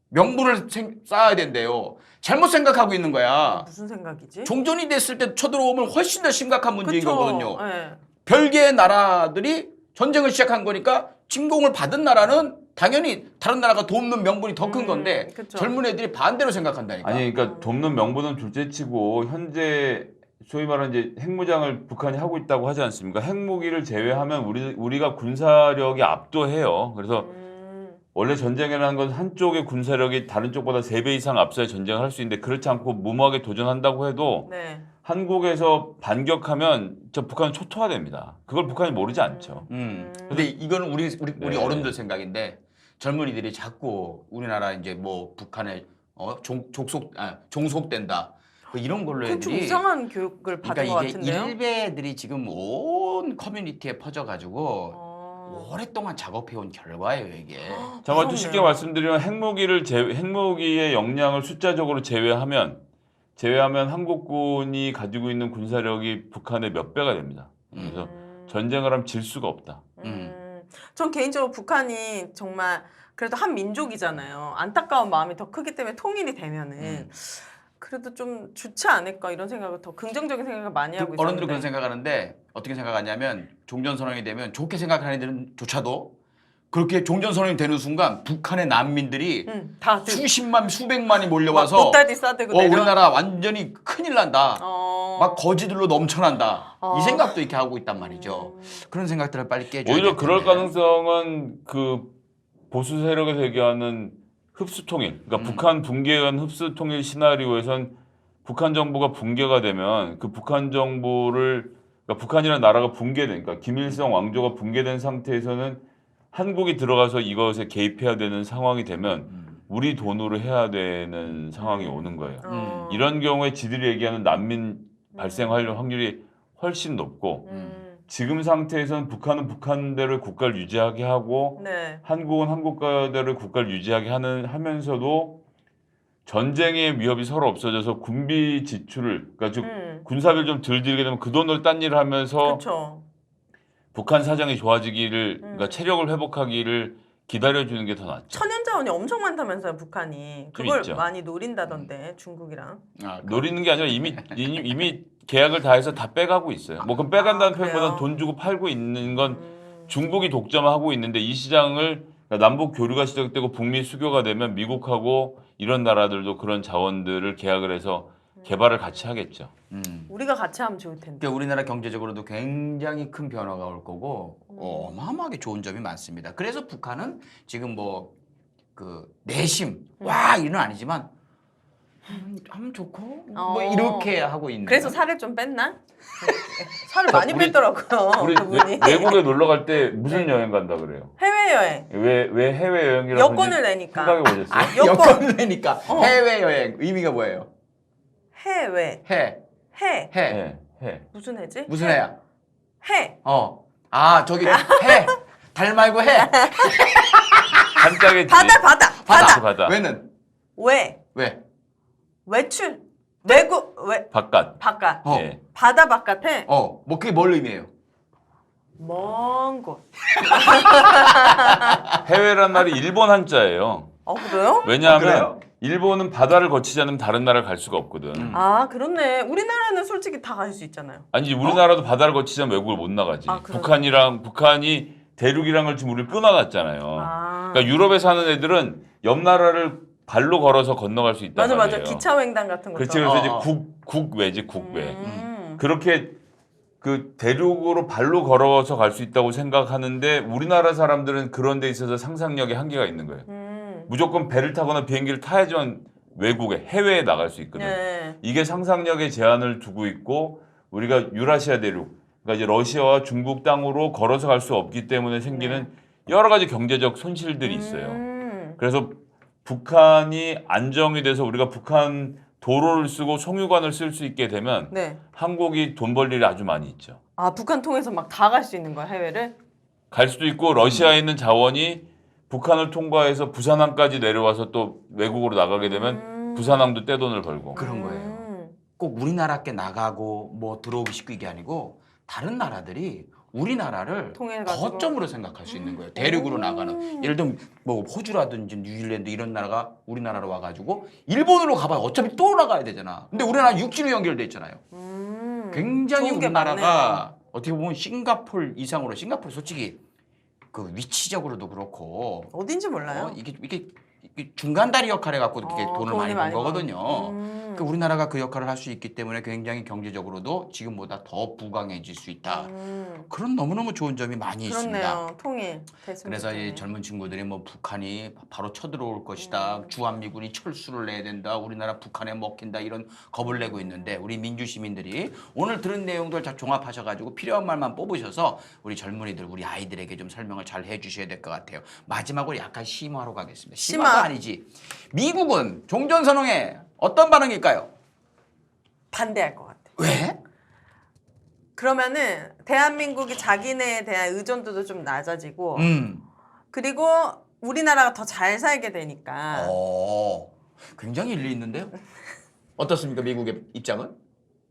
명분을 쌓아야 된대요. 잘못 생각하고 있는 거야. 무슨 생각이지? 종전이 됐을 때 쳐들어오면 훨씬 더 심각한 문제인 그쵸. 거거든요. 네. 별개의 나라들이 전쟁을 시작한 거니까 침공을 받은 나라는 당연히 다른 나라가 돕는 명분이 더 큰 건데 그쵸. 젊은 애들이 반대로 생각한다니까. 아니 그러니까 돕는 명분은 둘째치고 현재 소위 말하는 이제 핵무장을 북한이 하고 있다고 하지 않습니까? 핵무기를 제외하면 우리가 군사력이 압도해요. 그래서 원래 전쟁이라는 건 한쪽의 군사력이 다른 쪽보다 3배 이상 앞서야 전쟁을 할 수 있는데 그렇지 않고 무모하게 도전한다고 해도 네. 한국에서 반격하면 저 북한은 초토화됩니다. 그걸 북한이 모르지 않죠. 근데 이거는 우리 네. 어른들 생각인데 젊은이들이 자꾸 우리나라 이제 뭐 북한에 종속된다. 뭐 이런 걸로 그건 좀 애들이 이상한 교육을 받은 그러니까 것 이게 같은데요. 일베들이 지금 온 커뮤니티에 퍼져가지고 오랫동안 작업해온 결과예요 이게. 정말 또 무섭네요. 쉽게 말씀드리면 핵무기의 역량을 숫자적으로 제외하면 한국군이 가지고 있는 군사력이 북한의 몇 배가 됩니다. 그래서 전쟁을 하면 질 수가 없다. 전 개인적으로 북한이 정말 그래도 한 민족이잖아요. 안타까운 마음이 더 크기 때문에 통일이 되면은 그래도 좀 좋지 않을까 이런 생각을 더 긍정적인 생각을 많이 하고 있었는데. 어른들은 그런 생각하는데 어떻게 생각하냐면 종전선언이 되면 좋게 생각하는 애들조차도 그렇게 종전선언이 되는 순간 북한의 난민들이 다 수십만 수백만이 몰려와서 못다디 싸대고 내려. 우리나라 완전히 큰일 난다. 어. 막 거지들로 넘쳐난다. 어. 이 생각도 이렇게 하고 있단 말이죠. 그런 생각들을 빨리 깨줘야 오히려 될 그럴 텐데. 가능성은 그 보수 세력에서 얘기하는 흡수통일, 그러니까 북한 붕괴에 의한 흡수통일 시나리오에선 북한 정부가 붕괴가 되면 그 북한 정부를 그러니까 북한이라는 나라가 붕괴되니까 김일성 왕조가 붕괴된 상태에서는 한국이 들어가서 이것에 개입해야 되는 상황이 되면 우리 돈으로 해야 되는 상황이 오는 거예요. 이런 경우에 지들이 얘기하는 난민 발생할 확률이 훨씬 높고 지금 상태에서는 북한은 북한대로 국가를 유지하게 하고 네. 한국은 한국대로 국가를 유지하게 하면서도 전쟁의 위협이 서로 없어져서 군비 지출을 그러니까 즉 군사비를 좀 덜 들게 되면 그 돈으로 딴 일을 하면서 그렇죠. 북한 사정이 좋아지기를 그러니까 체력을 회복하기를 기다려주는 게 더 낫죠. 천연 자원이 엄청 많다면서요, 북한이. 좀 그걸 있죠. 많이 노린다던데 중국이랑. 노리는 게 아니라 이미 계약을 다 해서 다 빼가고 있어요. 뭐 그럼 빼간다는 그래요? 표현보다는 돈 주고 팔고 있는 건 중국이 독점하고 있는데 이 시장을 그러니까 남북 교류가 시작되고 북미 수교가 되면 미국하고 이런 나라들도 그런 자원들을 계약을 해서 개발을 같이 하겠죠. 우리가 같이 하면 좋을 텐데. 그러니까 우리나라 경제적으로도 굉장히 큰 변화가 올 거고 어마어마하게 좋은 점이 많습니다. 그래서 북한은 지금 뭐 그 내심 와 이는 아니지만 하면 좋고 뭐 이렇게 하고 있는. 그래서 살을 좀 뺐나? 살을 많이 우리- 뺐더라고요. 우리 그분이. 외국에 놀러 갈 때 무슨 여행 간다 그래요? 해외여행. 왜 해외 여행이라고 여권을 내니까. 생각해 보셨어요? 여권. 여권을 내니까 해외여행 의미가 뭐예요? 해외. 해. 해. 해. 해. 무슨 해지? 무슨 해야? 해. 저기 해. 달 말고 해. 한짝에 바다. 왜는 왜? 왜? 외출. 바깥. 바깥. 예. 바다 바깥에 뭐 그게 뭘 의미해요? 먼 곳. 해외란 말이 일본 한자예요. 그래요? 왜냐하면 그래요? 일본은 바다를 거치지 않으면 다른 나라를 갈 수가 없거든. 그렇네. 우리나라는 솔직히 다 갈 수 있잖아요. 아니 우리나라도 바다를 거치지 않으면 외국을 못 나가지. 그러네. 북한이 대륙이랑 걸 지금 우리를 끊어놨잖아요. 그러니까 유럽에 사는 애들은 옆 나라를 발로 걸어서 건너갈 수 있단 말이에요. 맞아. 기차 횡단 같은 것도. 그렇지. 그래서 이제 국외지 국외. 그렇게 그 대륙으로 발로 걸어서 갈 수 있다고 생각하는데 우리나라 사람들은 그런 데 있어서 상상력에 한계가 있는 거예요. 무조건 배를 타거나 비행기를 타야지만 외국에 해외에 나갈 수 있거든요. 네. 이게 상상력에 제한을 두고 있고 우리가 유라시아 대륙 그러니까 이제 러시아와 중국 땅으로 걸어서 갈 수 없기 때문에 생기는 여러 가지 경제적 손실들이 있어요. 그래서 북한이 안정이 돼서 우리가 북한 도로를 쓰고 송유관을 쓸 수 있게 되면 한국이 돈 벌 일이 아주 많이 있죠. 북한 통해서 막 다 갈 수 있는 거야, 해외를? 갈 수도 있고 러시아에 있는 자원이 북한을 통과해서 부산항까지 내려와서 또 외국으로 나가게 되면 부산항도 떼돈을 벌고. 그런 거예요. 꼭 우리나라께 나가고 뭐 들어오기 쉽고 이게 아니고 다른 나라들이 우리나라를 통일해가지고. 거점으로 생각할 수 있는 거예요. 대륙으로 나가는. 예를 들면 뭐 호주라든지 뉴질랜드 이런 나라가 우리나라로 와가지고 일본으로 가봐야 어차피 또 나가야 되잖아. 근데 우리나라 육지로 연결돼 있잖아요. 굉장히 좋은 게 우리나라가 어떻게 보면 싱가포르 이상으로 싱가포르 솔직히 그 위치적으로도 그렇고 어딘지 몰라요. 이게 중간 다리 역할을 갖고 이렇게 돈을 많이 번 거거든요. 그 우리나라가 그 역할을 할 수 있기 때문에 굉장히 경제적으로도 지금보다 더 부강해질 수 있다. 그런 너무너무 좋은 점이 많이 있습니다. 그렇네요. 통일. 그래서 이 젊은 친구들이 뭐 북한이 바로 쳐들어올 것이다. 주한미군이 철수를 내야 된다. 우리나라 북한에 먹힌다. 이런 겁을 내고 있는데 우리 민주 시민들이 오늘 들은 내용들 다 종합하셔가지고 필요한 말만 뽑으셔서 우리 젊은이들, 우리 아이들에게 좀 설명을 잘 해주셔야 될 것 같아요. 마지막으로 약간 심화로 가겠습니다. 심화가 아니지. 미국은 종전선언에 어떤 반응일까요? 반대할 것 같아. 왜? 그러면은 대한민국이 자기네에 대한 의존도도 좀 낮아지고 그리고 우리나라가 더 잘 살게 되니까. 굉장히 일리 있는데요. 어떻습니까? 미국의 입장은?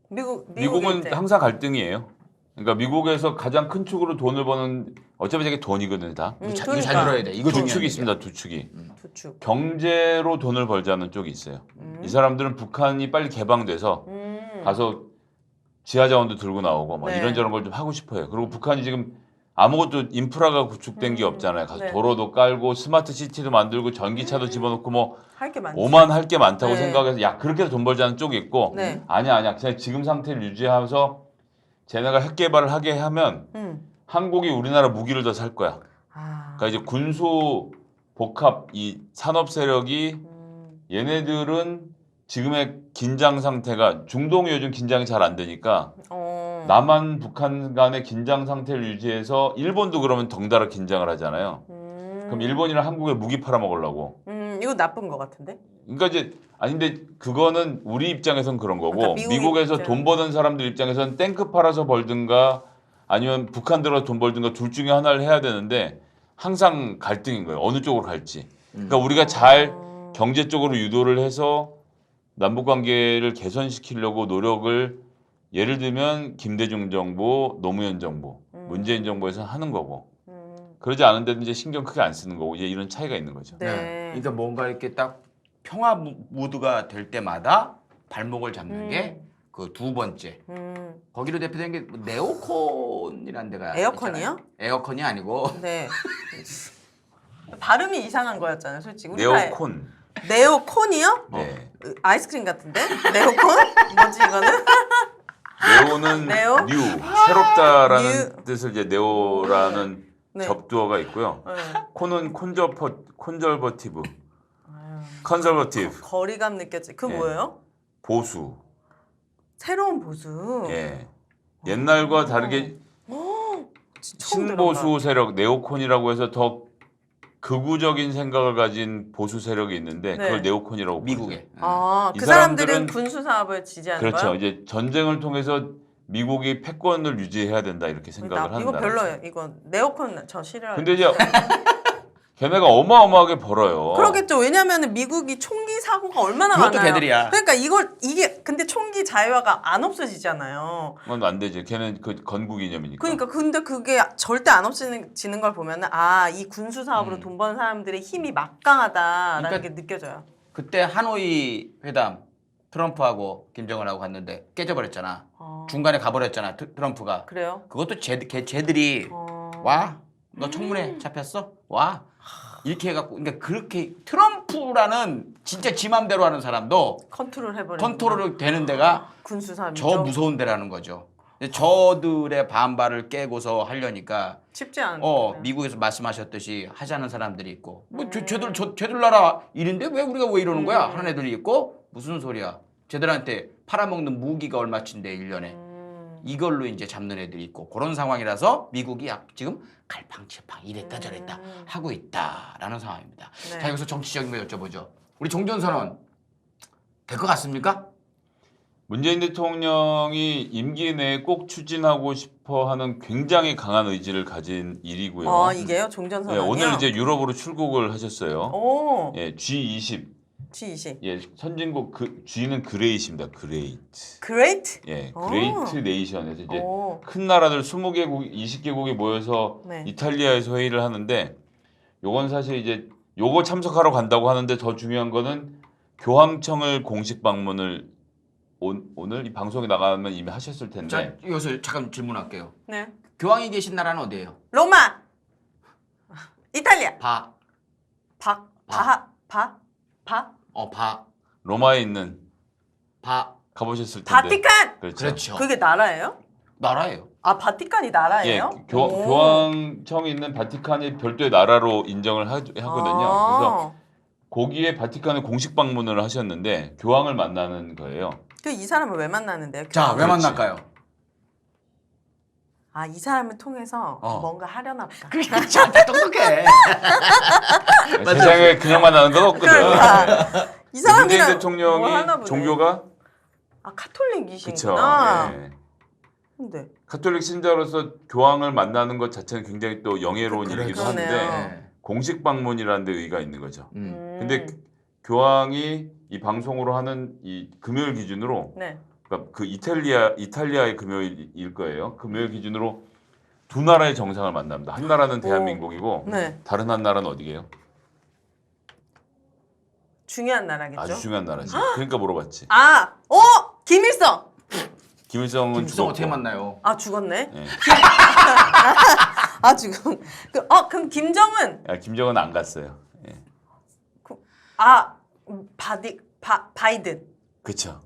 미국은 입장. 항상 갈등이에요. 그러니까 미국에서 가장 큰 축으로 돈을 버는 어차피 저게 돈이거든요, 다. 이거 잘 그러니까. 들어야 돼. 이거 두 중요한 축이 얘기야. 있습니다, 두 축이. 두 축. 경제로 돈을 벌자는 쪽이 있어요. 이 사람들은 북한이 빨리 개방돼서 가서 지하 자원도 들고 나오고 막 네. 이런저런 걸 좀 하고 싶어요. 그리고 북한이 지금 아무것도 인프라가 구축된 게 없잖아요. 가서 네. 도로도 깔고 스마트 시티도 만들고 전기차도 집어넣고 뭐 할 게 많지. 오만 할 게 많다고 네. 생각해서 야 그렇게 해서 돈 벌자는 쪽이 있고 네. 아니야 그냥 지금 상태를 유지하면서 쟤네가 핵 개발을 하게 하면 한국이 우리나라 무기를 더 살 거야. 그러니까 이제 군수 복합 이 산업 세력이 얘네들은 지금의 긴장 상태가 중동이 요즘 긴장이 잘 안 되니까 남한 북한 간의 긴장 상태를 유지해서 일본도 그러면 덩달아 긴장을 하잖아요. 그럼 일본이랑 한국에 무기 팔아먹으려고. 이거 나쁜 것 같은데? 그러니까 이제 아닌데 그거는 우리 입장에선 그런 거고 그러니까 미국에서 입장. 돈 버는 사람들 입장에서는 탱크 팔아서 벌든가 아니면 북한 들어서 돈 벌든가 둘 중에 하나를 해야 되는데 항상 갈등인 거예요. 어느 쪽으로 갈지. 그러니까 우리가 잘 경제 쪽으로 유도를 해서 남북 관계를 개선시키려고 노력을 예를 들면 김대중 정부, 노무현 정부, 문재인 정부에서 하는 거고 그러지 않은데도 이제 신경 크게 안 쓰는 거고 이제 이런 차이가 있는 거죠. 네. 그러니까 뭔가 이렇게 딱 평화 모드가 될 때마다 발목을 잡는 게 그 두 번째. 거기로 대표된 게 네오콘이라는 데가 에어컨이요? 있잖아요. 에어컨이 아니고 네. 발음이 이상한 거였잖아요, 솔직히. 우리가 네오콘. 네오콘이요? 네. 아이스크림 같은데? 네오콘? 뭐지 이거는? 네오는 네오? 뉴, 새롭다라는 뉴. 뜻을 이제 네오라는 네. 접두어가 있고요. 네. 콘은 콘저버티브, 컨설버티브, 거리감 느껴지. 그 예. 뭐예요? 보수. 새로운 보수. 예. 옛날과 다르게 처음 신보수 세력 네오콘이라고 해서 더 극우적인 생각을 가진 보수 세력이 있는데 네. 그걸 네오콘이라고 미국에. 부르죠. 아, 이 그 사람들은 사람들은 군수 사업을 지지하는 그렇죠. 거예요? 이제 전쟁을 통해서 미국이 패권을 유지해야 된다 이렇게 생각을 한다. 이거 별로예요. 이거 네오콘 저 싫어요. 근데 이제 걔네가 어마어마하게 벌어요. 그러겠죠. 왜냐하면 미국이 총기 사고가 얼마나 그것도 많아요. 걔들이야. 그러니까 이게 근데 총기 자유화가 안 없어지잖아요. 그건 안 되지. 걔는 그 건국 이념이니까. 그러니까 근데 그게 절대 안 없어지는 걸 보면은 이 군수 사업으로 돈 버는 사람들의 힘이 막강하다라는 그러니까 게 느껴져요. 그때 하노이 회담 트럼프하고 김정은하고 갔는데 깨져버렸잖아. 중간에 가버렸잖아. 트럼프가. 그래요? 그것도 쟤들이 와. 너 청문회 잡혔어? 와. 이렇게 해갖고 그러니까 그렇게 트럼프라는 진짜 지 맘대로 하는 사람도 컨트롤 해버리는 컨트롤이 되는 데가 군수 사업이죠. 저 무서운 데라는 거죠. 근데 저들의 반발을 깨고서 하려니까 쉽지 않은 미국에서 말씀하셨듯이 하자는 사람들이 있고 뭐 쟤들 나라 일인데 왜 우리가 왜 이러는 거야 하는 애들이 있고 무슨 소리야 쟤들한테 팔아먹는 무기가 얼마치인데 1년에 이걸로 이제 잡는 애들이 있고 그런 상황이라서 미국이 지금 갈팡질팡 이랬다 저랬다 하고 있다라는 상황입니다. 네. 자 여기서 정치적인 거 여쭤보죠. 우리 종전선언 될 것 같습니까? 문재인 대통령이 임기 내에 꼭 추진하고 싶어하는 굉장히 강한 의지를 가진 일이고요. 이게요? 종전선언이요? 오늘 이제 유럽으로 출국을 하셨어요. 오. 예, G20 G20. 예, 선진국 그 G는 그레이트입니다. 그레이트. Great? 예, 오. 그레이트 네이션에서 이제 오. 큰 나라들 20개국, 20개국이 모여서 네. 이탈리아에서 회의를 하는데 요건 사실 이제 요거 참석하러 간다고 하는데 더 중요한 거는 교황청을 공식 방문을 오늘 이 방송에 나가면 이미 하셨을 텐데 자, 여기서 잠깐 질문할게요. 네. 교황이 계신 나라는 어디예요? 로마. 이탈리아. 바. 바. 로마에 있는 바. 가보셨을 텐데 바티칸. 그렇죠. 그렇죠. 그게 나라예요? 나라예요. 아, 바티칸이 예, 나라예요? 오. 교황청이 있는 바티칸이 별도의 나라로 인정을 하거든요. 그래서 거기에 바티칸을 공식 방문을 하셨는데 교황을 만나는 거예요. 그 이 사람을 왜 만나는데요? 자, 왜 그렇지. 만날까요? 아, 이 사람을 통해서 어. 뭔가 하려나 보다. 그러니까 저한테 똑똑해. 세상에 그냥 만나는 건 없거든. 그러니까 이 문재인 사람이랑 뭘 대통령이 하나 보네. 종교가 아, 그쵸. 카톨릭이시구나. 예. 근데 카톨릭 신자로서 교황을 만나는 것 자체는 굉장히 또 영예로운 일이기도 그러네요. 한데 공식 방문이라는 데 의의가 있는 거죠. 근데 음. 교황이 이 방송으로 하는 이 금요일 기준으로 네. 그러니까 그 이탈리아의 금요일일 거예요. 금요일 기준으로 두 나라의 정상을 만납니다. 한 나라는 대한민국이고 네. 다른 한 나라는 어디게요? 중요한 나라겠죠? 아주 중요한 나라지. 그러니까 물어봤지. 아, 김일성. 김일성은 김수성 죽었고. 어떻게 만나요? 아, 죽었네. 예. 아, 지금 그럼 김정은. 아, 김정은 안 갔어요. 예. 아, 바이든. 그렇죠.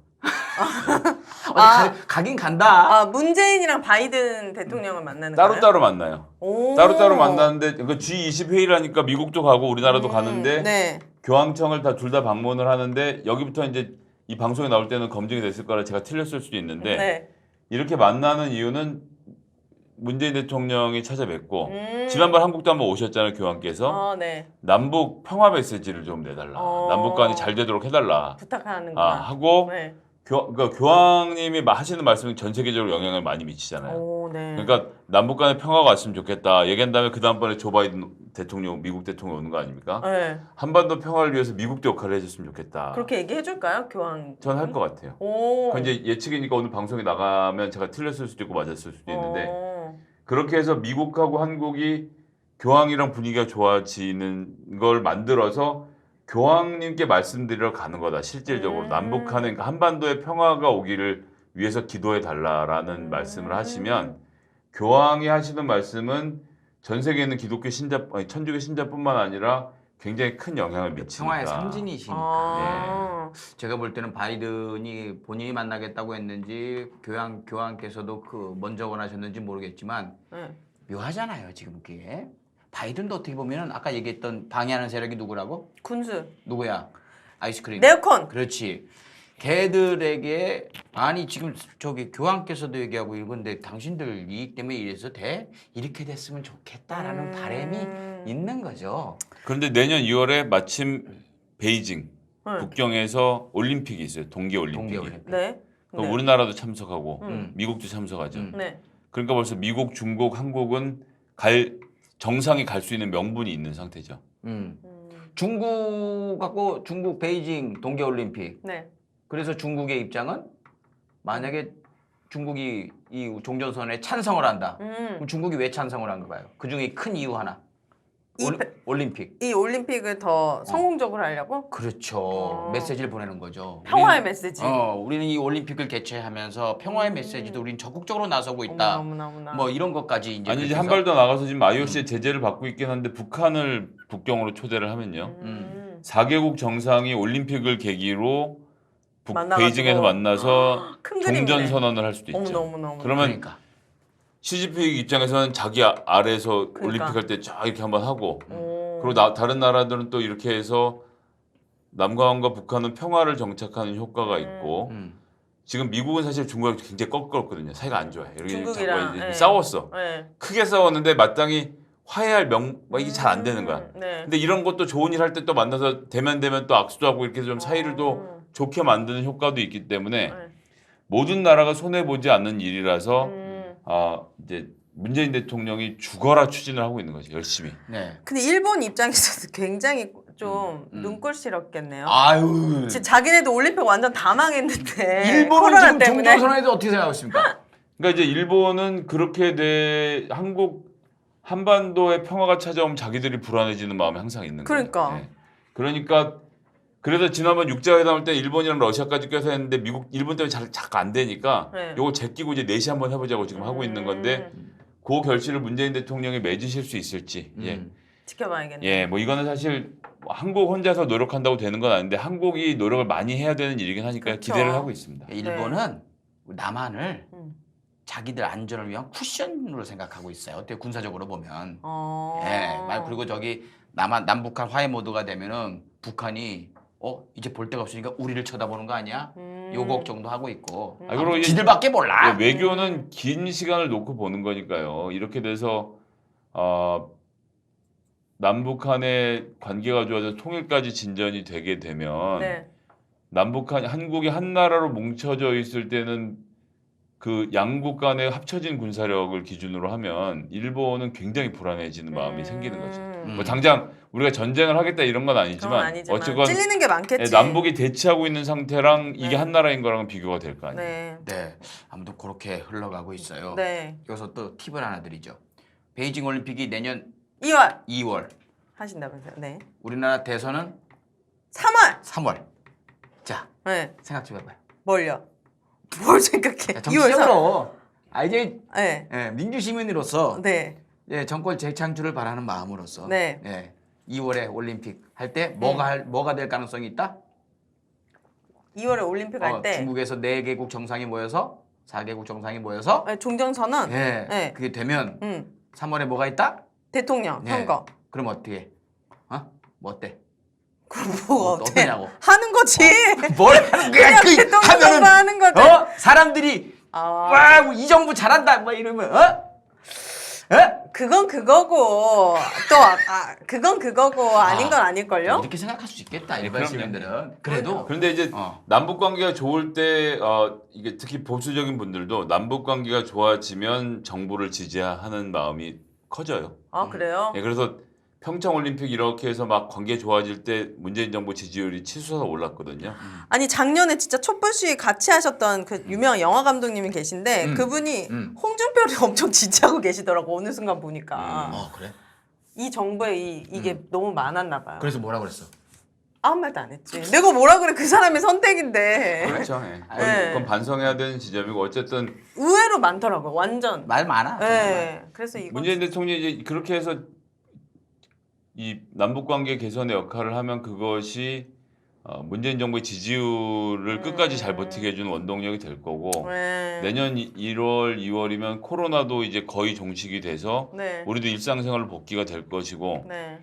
가긴 간다. 아, 문재인이랑 바이든 대통령을 만나는 거예요? 따로따로 만나요. 오. 따로따로 만나는데 그 G20 회의라니까 미국도 가고 우리나라도 가는데 네. 교황청을 둘 다 방문을 하는데 여기부터 이제 이 방송에 나올 때는 검증이 됐을 거라 제가 틀렸을 수도 있는데 네. 이렇게 만나는 이유는 문재인 대통령이 찾아뵙고 지난번 한국도 한번 오셨잖아요, 교황께서. 네. 남북 평화 메시지를 좀 내달라. 남북 간이 잘 되도록 해달라. 부탁하는구나. 하고 네. 그러니까 교황님이 하시는 말씀이 전 세계적으로 영향을 많이 미치잖아요. 오, 네. 그러니까 남북 간에 평화가 왔으면 좋겠다. 얘기한 다음에 그 다음번에 조 바이든 대통령, 미국 대통령 오는 거 아닙니까? 네. 한반도 평화를 위해서 미국도 역할을 해줬으면 좋겠다. 그렇게 얘기해 줄까요, 교황? 전 할 것 같아요. 오. 그건 이제 예측이니까 오늘 방송에 나가면 제가 틀렸을 수도 있고 맞았을 수도 있는데 오. 그렇게 해서 미국하고 한국이 교황이랑 분위기가 좋아지는 걸 만들어서 교황님께 말씀드리러 가는 거다. 실질적으로 남북한에 그러니까 한반도에 평화가 오기를 위해서 기도해 달라라는 말씀을 하시면 교황이 하시는 말씀은 전 세계에 있는 기독교 신자, 천주교 신자뿐만 아니라 굉장히 큰 영향을 미치니까. 평화의 상징이시니까. 아. 제가 볼 때는 바이든이 본인이 만나겠다고 했는지 교황께서도 그 먼저 원하셨는지 모르겠지만 네. 묘하잖아요 지금 그게. 바이든도 어떻게 보면은 아까 얘기했던 방해하는 세력이 누구라고? 군수. 누구야? 아이스크림. 네오콘. 그렇지. 걔들에게 아니 지금 저기 교황께서도 얘기하고 이건데 당신들 이익 때문에 이래서 돼? 이렇게 됐으면 좋겠다라는 바람이 있는 거죠. 그런데 내년 2월에 마침 베이징 네. 국경에서 올림픽이 있어요. 동계올림픽이. 동계올림픽. 네. 그럼 네. 우리나라도 참석하고 미국도 참석하죠. 네. 그러니까 벌써 미국, 중국, 한국은 정상이 갈 수 있는 명분이 있는 상태죠. 중국하고 중국 베이징 동계올림픽. 네. 그래서 중국의 입장은 만약에 중국이 이 종전선언에 찬성을 한다. 그럼 중국이 왜 찬성을 한 거예요? 그 중에 큰 이유 하나. 올림픽. 이 올림픽을 더 성공적으로 하려고? 그렇죠. 메시지를 보내는 거죠. 평화의 메시지. 우리는 이 올림픽을 개최하면서 평화의 메시지도 우리는 적극적으로 나서고 있다. 어머나. 뭐 이런 것까지 이제 아니 이제 그렇게 한 발 더 나가서 지금 IOC의 제재를 받고 있긴 한데 북한을 북경으로 초대를 하면요. 4개국 정상이 올림픽을 계기로 만나가지고. 베이징에서 만나서 큰 그림이네. 종전 선언을 할 수도 있죠. 어머나. 그러면 그러니까. 시진핑 입장에서는 자기 아래에서 그러니까. 올림픽 할 때 쫙 이렇게 한번 하고 오. 그리고 다른 나라들은 또 이렇게 해서 남한과 북한은 평화를 정착하는 효과가 있고 지금 미국은 사실 중국하고 굉장히 껄끄럽거든요. 사이가 안 좋아요. 이렇게 중국이랑, 자꾸 네. 싸웠어. 네. 크게 싸웠는데 마땅히 화해할 이게 잘 안 되는 거야. 네. 근데 이런 것도 좋은 일 할 때 또 만나서 대면 또 악수도 하고 이렇게 좀 사이를 또 좋게 만드는 효과도 있기 때문에 네. 모든 나라가 손해 보지 않는 일이라서 이제 문재인 대통령이 죽어라 추진을 하고 있는 거죠. 열심히. 네. 근데 일본 입장에서도 굉장히 좀 눈꼴시럽겠네요. 아유. 자기네도 올림픽 완전 다 망했는데 일본은 코로나 지금 때문에. 종전선언에도 어떻게 생각하십니까? 그러니까 이제 일본은 그렇게 돼 한국 한반도의 평화가 찾아오면 자기들이 불안해지는 마음이 항상 있는 거예요. 그러니까. 예. 그러니까 그래서 지난번 육자회담 때 일본이랑 러시아까지 껴서 했는데 일본 때문에 자꾸 안 되니까 네. 요걸 제끼고 이제 넷이 한번 해보자고 지금 하고 있는 건데 그 결실을 문재인 대통령이 맺으실 수 있을지. 예. 지켜봐야겠네요. 예, 뭐 이거는 사실 한국 혼자서 노력한다고 되는 건 아닌데 한국이 노력을 많이 해야 되는 일이긴 하니까 그렇죠. 기대를 하고 있습니다. 일본은 남한을 음. 자기들 안전을 위한 쿠션으로 생각하고 있어요. 어때 군사적으로 보면. 어. 예, 그리고 저기 남북한 화해 모드가 되면은 북한이 이제 볼 데가 없으니까 우리를 쳐다보는 거 아니야? 요 걱정도 하고 있고. 그리고 이게 지들밖에 몰라. 예, 외교는 긴 시간을 놓고 보는 거니까요. 이렇게 돼서 남북한의 관계가 좋아져 통일까지 진전이 되게 되면 네. 한국이 한 나라로 뭉쳐져 있을 때는 그 양국 간의 합쳐진 군사력을 기준으로 하면 일본은 굉장히 불안해지는 마음이 생기는 거죠. 뭐 당장 우리가 전쟁을 하겠다 이런 건 아니지만 어쨌건 찔리는 게 많겠지. 남북이 대치하고 있는 상태랑 이게 네. 한 나라인 거랑은 비교가 될 거 아니에요. 네. 네, 아무튼 그렇게 흘러가고 있어요. 네. 여기서 또 팁을 하나 드리죠. 베이징 올림픽이 내년 2월 2월, 하신다면서요. 네. 우리나라 대선은 3월. 3월. 자, 네. 생각 좀 해봐요. 뭘요? 뭘 생각해? 2월 3월. 정치적으로 이제 네. 민주 시민으로서 네. 정권 재창출을 바라는 마음으로서 네. 2월에 올림픽 할 때 뭐가 될 가능성이 있다? 2월에 올림픽 할 때 중국에서 4개국 정상이 모여서 4개국 정상이 모여서 종전선언. 네. 그게 되면 3월에 뭐가 있다? 대통령 네. 선거. 그럼 어떻게 해? 뭐 어때? 그럼 뭐가 어때? 어떠냐고. 하는 거지. 뭘 하는 거야? 그냥 대통령 선거 하는 거지. 사람들이 와, 이 정부 잘한다 막 이러면 그건 그거고 또 그건 그거고 아닌 건 아닐걸요? 이렇게 생각할 수 있겠다 일반 그럼요. 시민들은. 그래도 그런데 이제 남북 관계가 좋을 때 이게 특히 보수적인 분들도 남북 관계가 좋아지면 정부를 지지하는 마음이 커져요. 그래요? 예, 그래서 평창 올림픽 이렇게 해서 막 관계 좋아질 때 문재인 정부 지지율이 치솟아 올랐거든요. 아니 작년에 진짜 촛불 시위 같이 하셨던 그 유명한 영화 감독님이 계신데 그분이 홍준표를 엄청 지지하고 계시더라고 어느 순간 보니까. 그래? 이 정부에 이게 너무 많았나 봐요. 그래서 뭐라 그랬어? 아무 말도 안 했지. 내가 뭐라 그래 그 사람의 선택인데. 그렇죠. 예. 네. 그건 반성해야 되는 지점이고 어쨌든 의외로 많더라고요. 완전. 말 많아. 네. 그래서 이거 문재인 대통령이 이제 그렇게 해서 이 남북 관계 개선의 역할을 하면 그것이 문재인 정부의 지지율을 끝까지 잘 버티게 해주는 원동력이 될 거고 네. 내년 1월, 2월이면 코로나도 이제 거의 종식이 돼서 네. 우리도 일상생활로 복귀가 될 것이고 네.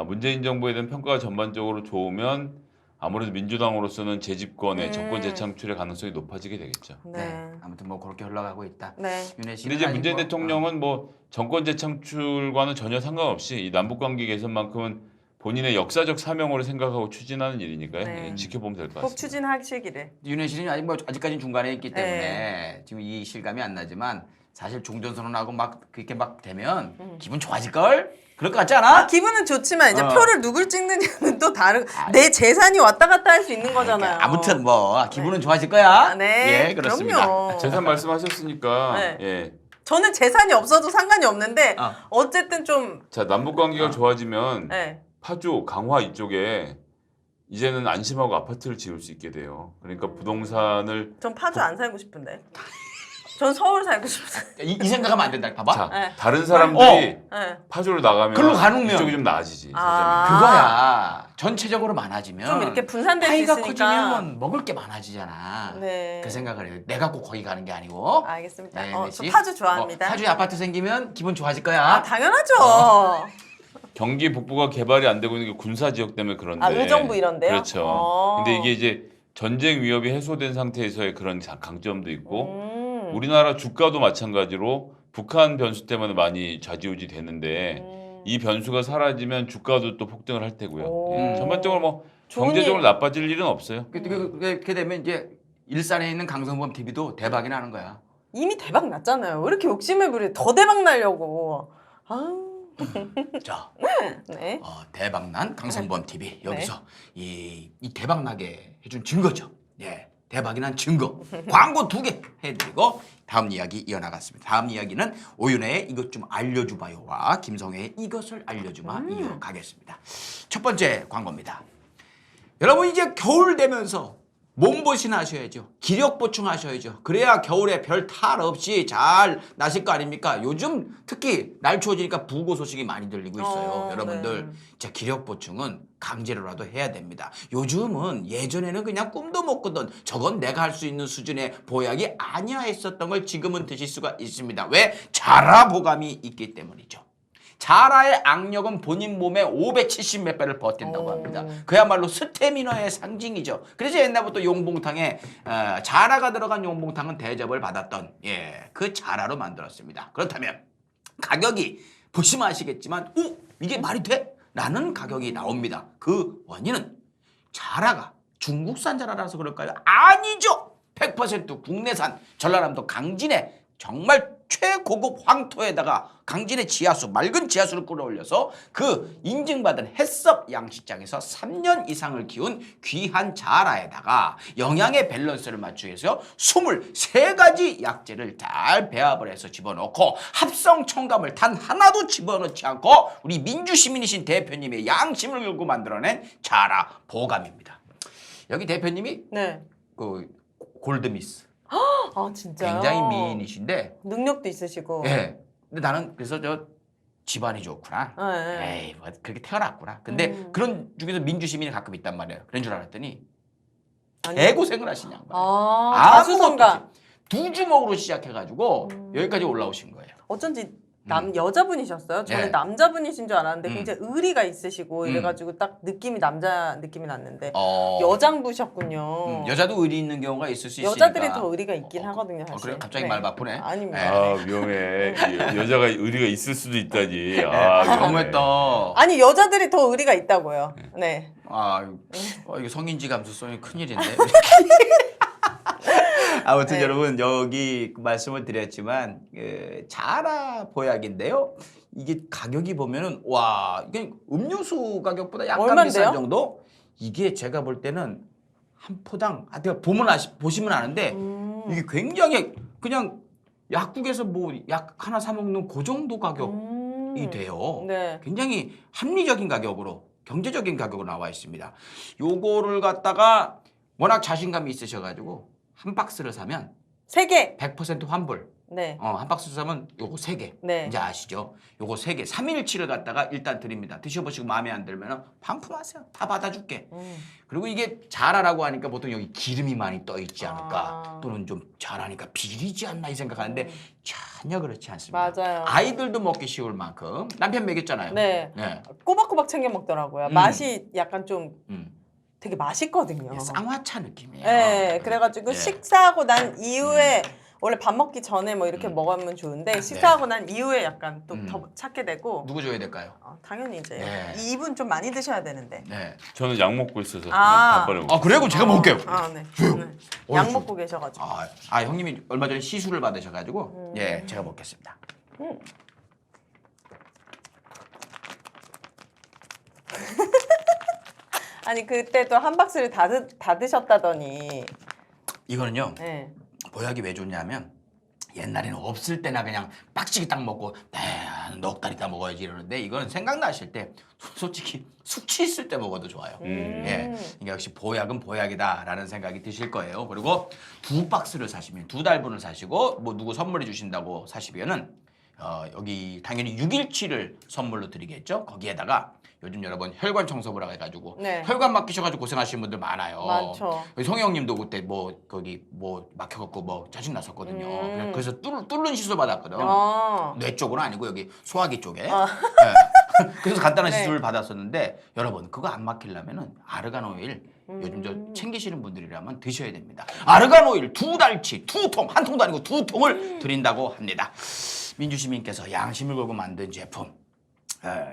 문재인 정부에 대한 평가가 전반적으로 좋으면 아무래도 민주당으로서는 재집권의 정권 재창출의 가능성이 높아지게 되겠죠. 네. 아무튼 뭐 그렇게 흘러가고 있다. 네. 윤혜 근데 씨는 이제 아직 문재인 뭐, 대통령은 뭐 정권 재창출과는 전혀 상관없이 이 남북관계 개선만큼은 본인의 역사적 사명으로 생각하고 추진하는 일이니까요. 네. 예, 지켜보면 될 것 꼭 같습니다. 추진하시기를. 윤혜 씨는 아직까지는 중간에 있기 때문에 네. 지금 이 실감이 안 나지만 사실 종전선언하고 막 그렇게 막 되면 기분 좋아질 걸? 그럴 것 같지 않아? 기분은 좋지만 이제 표를 누굴 찍느냐는 또 다른 내 재산이 왔다 갔다 할 수 있는 거잖아요. 아무튼 뭐 기분은 좋아질 거야. 네. 예, 그렇습니다. 그럼요. 재산 말씀하셨으니까 네. 예. 저는 재산이 없어도 상관이 없는데 어쨌든 좀 자 남북 관계가 좋아지면 네. 파주, 강화 이쪽에 이제는 안심하고 아파트를 지을 수 있게 돼요. 그러니까 부동산을 전 파주 안 살고 싶은데. 전 서울 살고 싶어요. 이 생각하면 안 된다. 봐봐. 자 네. 다른 사람들이 네. 파주를 나가면 글로 가면 이쪽이 좀 나아지지. 그거야. 전체적으로 많아지면 좀 이렇게 분산될 수 파이가 있으니까. 커지면 먹을 게 많아지잖아. 네. 그 생각을 해요. 내가 꼭 거기 가는 게 아니고. 알겠습니다. 네, 저 씨. 파주 좋아합니다. 파주에 아파트 생기면 기분 좋아질 거야. 당연하죠. 경기 북부가 개발이 안 되고 있는 게 군사 지역 때문에 그런데. 의정부 이런데요? 그렇죠. 근데 이게 이제 전쟁 위협이 해소된 상태에서의 그런 강점도 있고 우리나라 주가도 마찬가지로 북한 변수 때문에 많이 좌지우지 되는데 이 변수가 사라지면 주가도 또 폭등을 할 테고요. 전반적으로 뭐 경제적으로 나빠질 일은 없어요. 그렇게 되면 이제 일산에 있는 강성범 TV도 대박이 나는 거야. 이미 대박 났잖아요. 왜 이렇게 욕심을 부려? 더 대박 나려고. 아우. 자, 네. 대박난 강성범 TV 여기서 이 대박나게 해준 증거죠. 예, 대박이 난 증거. 광고 2개 해드리고 다음 이야기 이어나갔습니다. 다음 이야기는 오윤혜의 이것 좀 알려주봐요와 김성애의 이것을 알려주마 이어가겠습니다. 첫 번째 광고입니다. 여러분 이제 겨울 되면서 몸보신 하셔야죠. 기력 보충하셔야죠. 그래야 겨울에 별 탈 없이 잘 나실 거 아닙니까? 요즘 특히 날 추워지니까 부고 소식이 많이 들리고 있어요. 여러분들 네. 자, 기력 보충은 강제로라도 해야 됩니다. 요즘은 예전에는 그냥 꿈도 못 꾸던 저건 내가 할 수 있는 수준의 보약이 아니야 했었던 걸 지금은 드실 수가 있습니다. 왜? 자라보감이 있기 때문이죠. 자라의 악력은 본인 몸에 570 몇 배를 버틴다고 합니다. 그야말로 스태미너의 상징이죠. 그래서 옛날부터 용봉탕에 자라가 들어간 용봉탕은 대접을 받았던 그 자라로 만들었습니다. 그렇다면 가격이 보시면 아시겠지만 이게 말이 돼? 라는 가격이 나옵니다. 그 원인은 자라가 중국산 자라라서 그럴까요? 아니죠. 100% 국내산 전라남도 강진의 정말 최고급 황토에다가 강진의 지하수, 맑은 지하수를 끌어올려서 그 인증받은 햇섭 양식장에서 3년 이상을 키운 귀한 자라에다가 영양의 밸런스를 맞추기 위해서 23가지 약재를 잘 배합을 해서 집어넣고 합성 첨가물 단 하나도 집어넣지 않고 우리 민주시민이신 대표님의 양심을 걸고 만들어낸 자라 보감입니다. 여기 대표님이 네. 그 골드미스 아 진짜요? 굉장히 미인이신데 능력도 있으시고. 예. 근데 나는 그래서 저 집안이 좋구나. 네. 에이, 뭐 그렇게 태어났구나. 근데 그런 중에서 민주시민이 가끔 있단 말이에요. 그런 줄 알았더니 아니요. 개고생을 하신 양반. 아, 아무것도 가수성가. 없이 두 주먹으로 시작해가지고 여기까지 올라오신 거예요. 어쩐지 여자분이셨어요? 저는 네. 남자분이신 줄 알았는데 굉장히 의리가 있으시고 이래가지고 딱 느낌이 남자 느낌이 났는데 여장부셨군요. 여자도 의리 있는 경우가 있을 수 있으니까. 여자들이 더 의리가 있긴 하거든요. 사실. 그래요? 갑자기 네. 말 바꾸네. 아닙니다. 네. 아 위험해. 여자가 의리가 있을 수도 있다니. 너무했다. 아니 여자들이 더 의리가 있다고요. 네. 이거 성인지 감수성이 큰일인데. 아무튼 네. 여러분 여기 말씀을 드렸지만 자라 보약인데요. 이게 가격이 보면은 와 이게 음료수 가격보다 약간 얼만데요? 비싼 정도. 이게 제가 볼 때는 한 포당 보시면 아는데 이게 굉장히 그냥 약국에서 뭐 약 하나 사 먹는 그 정도 가격이 돼요. 네. 굉장히 합리적인 가격으로 경제적인 가격으로 나와 있습니다. 요거를 갖다가 워낙 자신감이 있으셔가지고 한 박스를 사면 3개. 100% 환불. 네. 한 박스 사면 요거 3개. 네. 이제 아시죠? 요거 3개. 3일치를 갖다가 일단 드립니다. 드셔보시고 마음에 안 들면 반품하세요. 다 받아줄게. 그리고 이게 자라라고 하니까 보통 여기 기름이 많이 떠 있지 않을까. 또는 좀 자라니까 비리지 않나 이 생각하는데 전혀 그렇지 않습니다. 맞아요. 아이들도 먹기 쉬울 만큼 남편 먹였잖아요. 네. 네. 꼬박꼬박 챙겨 먹더라고요. 맛이 약간 좀 음. 되게 맛있거든요. 쌍화차 느낌이에요. 네, 그래가지고 네. 식사하고 난 이후에 원래 밥 먹기 전에 뭐 이렇게 먹으면 좋은데 식사하고 난 이후에 약간 또 더 찾게 되고 누구 줘야 될까요? 당연히 이제 네. 이분 좀 많이 드셔야 되는데. 네. 저는 약 먹고 있어서 아. 밥벌이 먹고. 그래? 그럼 제가 먹을게요. 네. 네. 약 먹고 계셔가지고. 형님이 얼마 전에 시술을 받으셔가지고 예, 제가 먹겠습니다. 아니 그때 또 한 박스를 다 드셨다더니. 이거는요. 네. 보약이 왜 좋냐면 옛날에는 없을 때나 그냥 빡치게 딱 먹고 넉 달 있다 먹어야지 이러는데 이건 생각나실 때 솔직히 숙취 있을 때 먹어도 좋아요. 예, 그러니까 역시 보약은 보약이다라는 생각이 드실 거예요. 그리고 2박스를 사시면 2달분을 사시고 뭐 누구 선물해 주신다고 사시면은 여기 당연히 6일치를 선물로 드리겠죠. 거기에다가 요즘 여러분 혈관 청소부라 해가지고 네. 혈관 막히셔가지고 고생하시는 분들 많아요. 많죠. 성형님도 그때 뭐 거기 뭐 막혀갖고 뭐 짜증 났었거든요. 그래서 뚫는 시술 받았거든. 뇌 쪽은 아니고 여기 소화기 쪽에. 네. 그래서 간단한 네. 시술을 받았었는데 여러분 그거 안 막히려면은 아르간 오일 요즘 저 챙기시는 분들이라면 드셔야 됩니다. 아르간 오일 2달치 2통 한 통도 아니고 2통을 드린다고 합니다. 민주시민께서 양심을 걸고 만든 제품.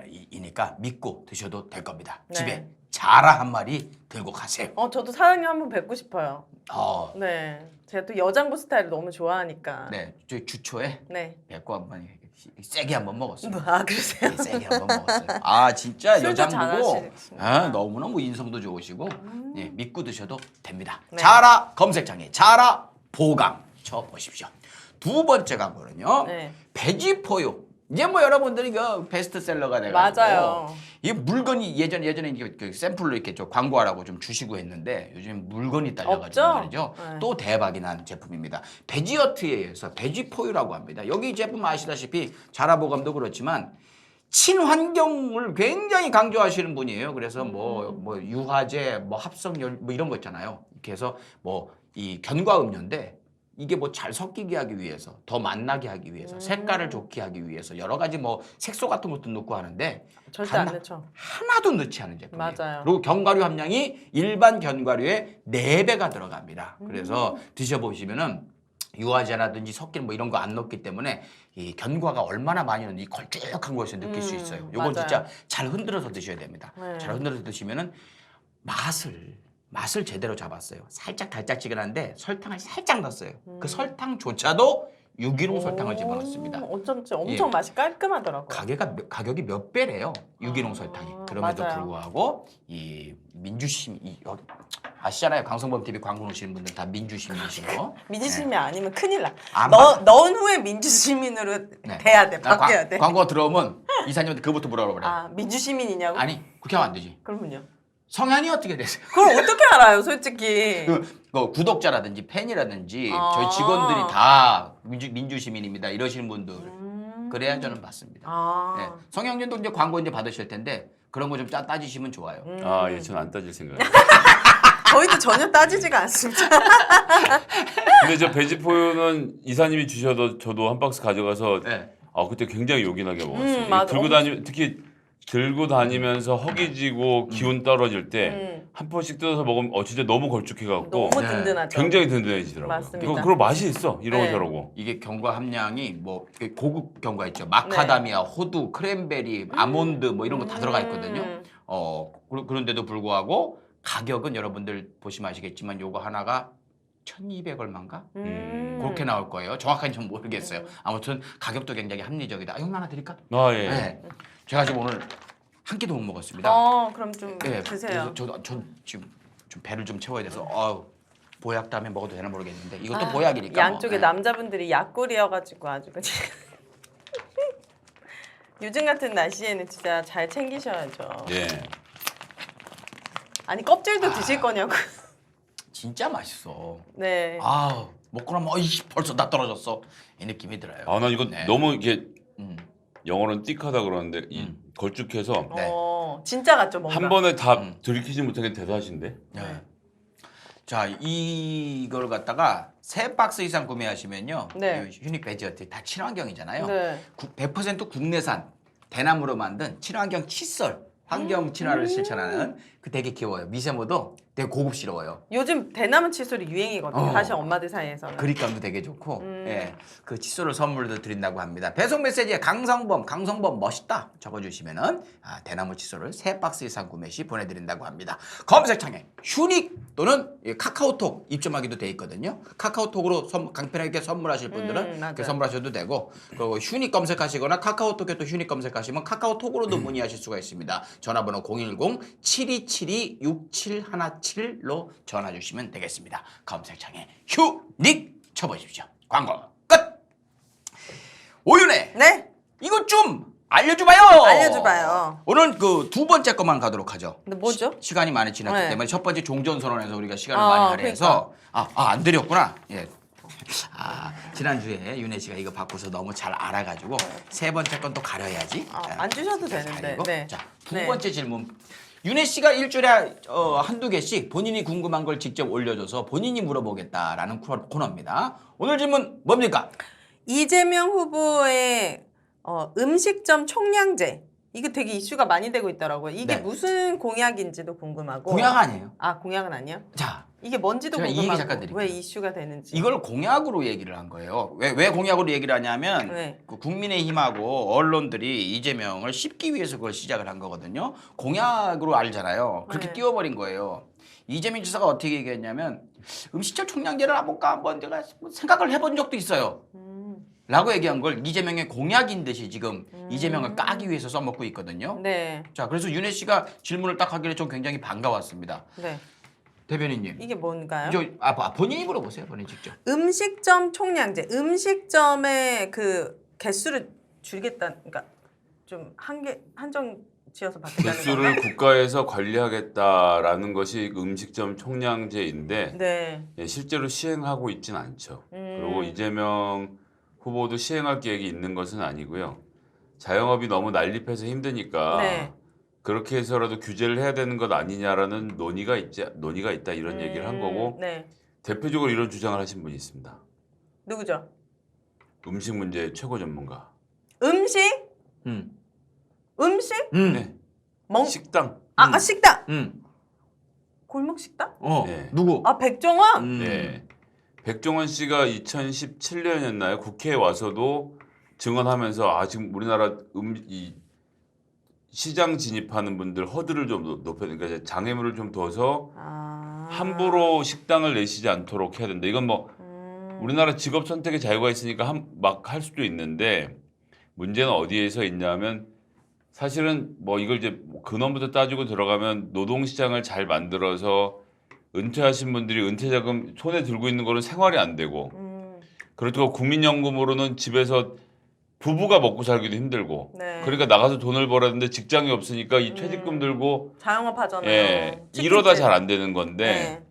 이니까 믿고 드셔도 될 겁니다. 네. 집에 자라 한 마리 들고 가세요. 저도 사장님 한번 뵙고 싶어요. 어, 네. 제가 또 여장부 스타일을 너무 좋아하니까. 네, 저희 주초에 네. 뵙고 한번 세게 한번 먹었어요. 아 그러세요? 네, 세게 한번 먹었어요. 아 진짜 술도 여장부고 잘하시는구나. 너무나 뭐 인성도 좋으시고 예, 믿고 드셔도 됩니다. 네. 자라 검색창에 자라 보강 쳐보십시오. 두 번째 광고는요. 네. 베지포유. 이제 뭐 여러분들이 그 베스트셀러가 돼가지고 맞아요. 이 물건이 예전에 이렇게 샘플로 이렇게 좀 광고하라고 좀 주시고 했는데 요즘 물건이 딸려가지고 없죠? 말이죠. 네. 또 대박이 난 제품입니다. 베지어트에 의해서 베지포유라고 합니다. 여기 제품 아시다시피 자라보감도 그렇지만 친환경을 굉장히 강조하시는 분이에요. 그래서 뭐 유화제, 뭐 합성열 뭐 이런 거 있잖아요. 이렇게 해서 뭐 이 견과 음료인데 이게 뭐 잘 섞이게 하기 위해서 더 맛나게 하기 위해서 색깔을 좋게 하기 위해서 여러 가지 뭐 색소 같은 것도 넣고 하는데 절대 단 안 넣죠. 하나도 넣지 않은 제품이에요. 맞아요. 그리고 견과류 함량이 일반 견과류의 4배가 들어갑니다. 그래서 드셔보시면은 유화제라든지 섞인 뭐 이런 거 안 넣기 때문에 이 견과가 얼마나 많이 넣는지 걸쭉한 것을 느낄 수 있어요. 요건 맞아요. 진짜 잘 흔들어서 드셔야 됩니다. 네. 잘 흔들어서 드시면은 맛을 제대로 잡았어요. 살짝 달짝지근한데 설탕을 살짝 넣었어요. 그 설탕조차도 유기농 설탕을 집어넣습니다. 어쩐지 엄청 예. 맛이 깔끔하더라고요. 가격이 몇 배래요. 유기농 설탕이. 그럼에도 맞아요. 불구하고 이 민주심 아시잖아요. 강성범 TV 광고 넣으시는 분들 다 민주시민이시고. 민주시민 아니면 큰일 나. 안 넣은 후에 민주시민으로 네. 돼야 돼. 바뀌어야 돼. 광고가 들어오면 이사님한테 그거부터 뭐라고 그래요? 아 민주시민이냐고? 아니 그렇게 하면 안 되지. 그러면요. 성향이 어떻게 되세요? 그걸 어떻게 알아요, 솔직히? 그 구독자라든지 팬이라든지 아. 저희 직원들이 다 민주시민입니다. 이러시는 분들 그래야 저는 받습니다. 아. 네. 성향님도 이제 광고 이제 받으실 텐데 그런 거 좀 따지시면 좋아요. 아, 예, 저는 안 따질 생각이에요. 저희도 전혀 따지지가 않습니다. 근데 저 베지포유는 이사님이 주셔도 저도 한 박스 가져가서 네. 그때 굉장히 요긴하게 먹었어요. 이게 맞아. 들고 다니 특히 들고 다니면서 허기지고 기운 떨어질 때 한 번씩 뜯어서 먹으면 진짜 너무 걸쭉해갖고 너무 네. 든든하죠. 굉장히 든든해지더라고요. 맞습니다. 그리고 맛이 있어 이러고 네. 저러고. 이게 견과 함량이 뭐 고급 견과 있죠. 마카다미아, 호두, 크랜베리, 아몬드 뭐 이런 거 다 들어가 있거든요. 그런데도 불구하고 가격은 여러분들 보시면 아시겠지만 요거 하나가 1,200 얼마인가? 그렇게 나올 거예요. 정확하게 좀 모르겠어요. 아무튼 가격도 굉장히 합리적이다. 이거 하나 드릴까? 아 예. 네. 제가 지금 오늘 한 끼도 못 먹었습니다. 그럼 좀 네, 드세요. 그래서 전 지금 좀 배를 좀 채워야 돼서 보약 다음에 먹어도 되나 모르겠는데 이것도 보약이니까. 양쪽에 뭐. 남자분들이 약골이어가지고 아주 그냥 요즘 같은 날씨에는 진짜 잘 챙기셔야죠. 예. 아니 껍질도 드실 거냐고. 진짜 맛있어. 네. 먹고 나면 벌써 다 떨어졌어 이 느낌이 들어요. 나 이거 네. 너무 이게 음. 영어로는 띡하다 그러는데 이 걸쭉해서 네. 진짜 같죠 뭔가. 한 번에 다 들이키지 못하게 대단하신데. 네. 자 이걸 갖다가 3박스 이상 구매하시면요. 네. 유닉 베지어트 다 친환경이잖아요. 네. 100% 국내산 대나무로 만든 친환경 칫솔 환경 친화를 실천하는 그 되게 귀여워요. 미세모도 되게 고급스러워요. 요즘 대나무 칫솔이 유행이거든요. 사실 엄마들 사이에서는. 그립감도 되게 좋고 예, 그 칫솔을 선물로 드린다고 합니다. 배송 메시지에 강성범 멋있다 적어주시면은 대나무 칫솔을 3박스 이상 구매 시 보내드린다고 합니다. 검색창에 휴닉 또는 카카오톡 입점하기도 돼 있거든요. 카카오톡으로 강편하게 선물하실 분들은 맞아요. 그렇게 선물하셔도 되고 그리고 휴닉 검색하시거나 카카오톡에 또 휴닉 검색하시면 카카오톡으로도 문의하실 수가 있습니다. 전화번호 010-7272-6717로 전화 주시면 되겠습니다. 검색창에 휴닉 쳐보십시오. 광고 끝. 오윤혜 네. 이거 좀 알려줘봐요. 알려줘봐요. 오늘 그 두 번째 것만 가도록 하죠. 근데 뭐죠? 시간이 많이 지났기 네. 때문에 첫 번째 종전선언에서 우리가 시간을 많이 할애해서 안 드렸구나. 예. 지난주에 윤혜 씨가 이거 바꿔서 너무 잘 알아가지고 세 번째 건 또 가려야지. 안 주셔도 되는데. 가리고. 네. 자, 두 네. 번째 질문. 윤혜 씨가 일주일에 한두 개씩 본인이 궁금한 걸 직접 올려줘서 본인이 물어보겠다라는 코너입니다. 오늘 질문 뭡니까? 이재명 후보의 음식점 총량제. 이거 되게 이슈가 많이 되고 있더라고요. 이게 네. 무슨 공약인지도 궁금하고. 공약 아니에요. 공약은 아니에요? 자, 이게 뭔지도 제가 이 얘기 잠깐 궁금하고. 드릴게요. 왜 이슈가 되는지. 이걸 공약으로 얘기를 한 거예요. 왜 공약으로 얘기를 하냐면 네. 그 국민의힘하고 언론들이 이재명을 씹기 위해서 그걸 시작을 한 거거든요. 공약으로 알잖아요. 그렇게 네. 띄워버린 거예요. 이재명 지사가 어떻게 얘기했냐면 음식점 총량제를 해볼까 한번 제가 생각을 해본 적도 있어요. 라고 얘기한 걸 이재명의 공약인 듯이 지금 이재명을 까기 위해서 써먹고 있거든요. 네. 자, 그래서 윤혜 씨가 질문을 딱 하길래 좀 굉장히 반가웠습니다. 네. 대변인님. 이게 뭔가요? 본인이 물어보세요, 본인 직접. 음식점 총량제. 음식점의 그 개수를 줄이겠다. 그러니까 좀 한정 지어서 받겠다는 개수를 건가? 국가에서 관리하겠다라는 것이 음식점 총량제인데 네. 예, 실제로 시행하고 있진 않죠. 그리고 이재명 후보도 시행할 계획이 있는 것은 아니고요. 자영업이 너무 난립해서 힘드니까 네. 그렇게 해서라도 규제를 해야 되는 것 아니냐라는 논의가 있다 이런 얘기를 한 거고 네. 대표적으로 이런 주장을 하신 분이 있습니다. 누구죠? 음식 문제 최고 전문가. 음식? 음. 음식? 네. 식당. 식당. 골목 식당? 네. 누구? 백종원? 네. 백종원 씨가 2017년이었나요? 국회에 와서도 증언하면서 지금 우리나라 이 시장 진입하는 분들 허들을 좀 높여, 그러니까 장애물을 좀 둬서 함부로 식당을 내시지 않도록 해야 된다. 이건 뭐 우리나라 직업 선택의 자유가 있으니까 막 할 수도 있는데 문제는 어디에서 있냐면 사실은 뭐 이걸 이제 근원부터 따지고 들어가면 노동시장을 잘 만들어서 은퇴하신 분들이 은퇴자금 손에 들고 있는 거는 생활이 안 되고 그렇다고 국민연금으로는 집에서 부부가 먹고 살기도 힘들고 네. 그러니까 나가서 돈을 벌어야 되는데 직장이 없으니까 이 퇴직금 들고 자영업 하잖아요. 예, 이러다 잘 안 되는 건데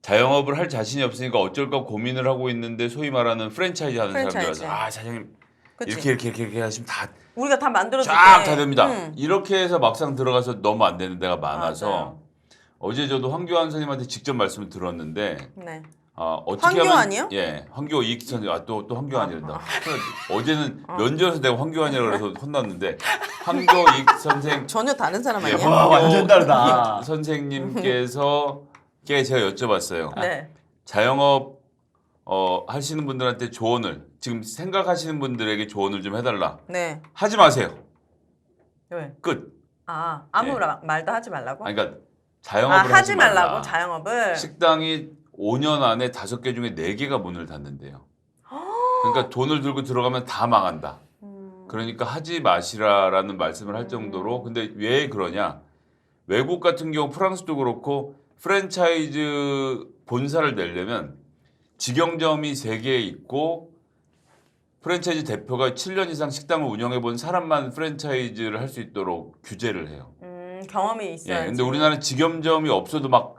자영업을 할 자신이 없으니까 어쩔까 고민을 하고 있는데 소위 말하는 프랜차이즈 하는 프랜차이즈. 사람들 와서 사장님 그치? 이렇게 하시면 다 우리가 다 만들어줄게. 쫙 다 됩니다. 이렇게 해서 막상 들어가서 너무 안 되는 데가 많아서 맞아요. 어제 저도 황교안 선생님한테 직접 말씀을 들었는데 네. 어떻게 황교안이요? 하면 예 황교 이익 선생 또 황교안이란다. 어제는 면접에서 내가 황교안이라고 그래서 혼났는데 황교 이익 선생 전혀 다른 사람 예, 아니야? 와, 완전 황교 다르다. 이익 선생님께서 제가 여쭤봤어요. 네. 자영업 하시는 분들한테 조언을 지금 생각하시는 분들에게 조언을 좀 해달라. 네. 하지 마세요. 왜? 끝. 아무 말도 하지 말라고? 그러니까 자영업을 하지 말라. 말라고 자영업을. 식당이 5년 안에 5개 중에 4개가 문을 닫는데요. 그러니까 돈을 들고 들어가면 다 망한다. 그러니까 하지 마시라라는 말씀을 할 정도로 근데 왜 그러냐? 외국 같은 경우 프랑스도 그렇고 프랜차이즈 본사를 내려면 직영점이 3개 있고 프랜차이즈 대표가 7년 이상 식당을 운영해 본 사람만 프랜차이즈를 할 수 있도록 규제를 해요. 경험이 있어야지. 예, 근데 우리나라는 직영점이 없어도 막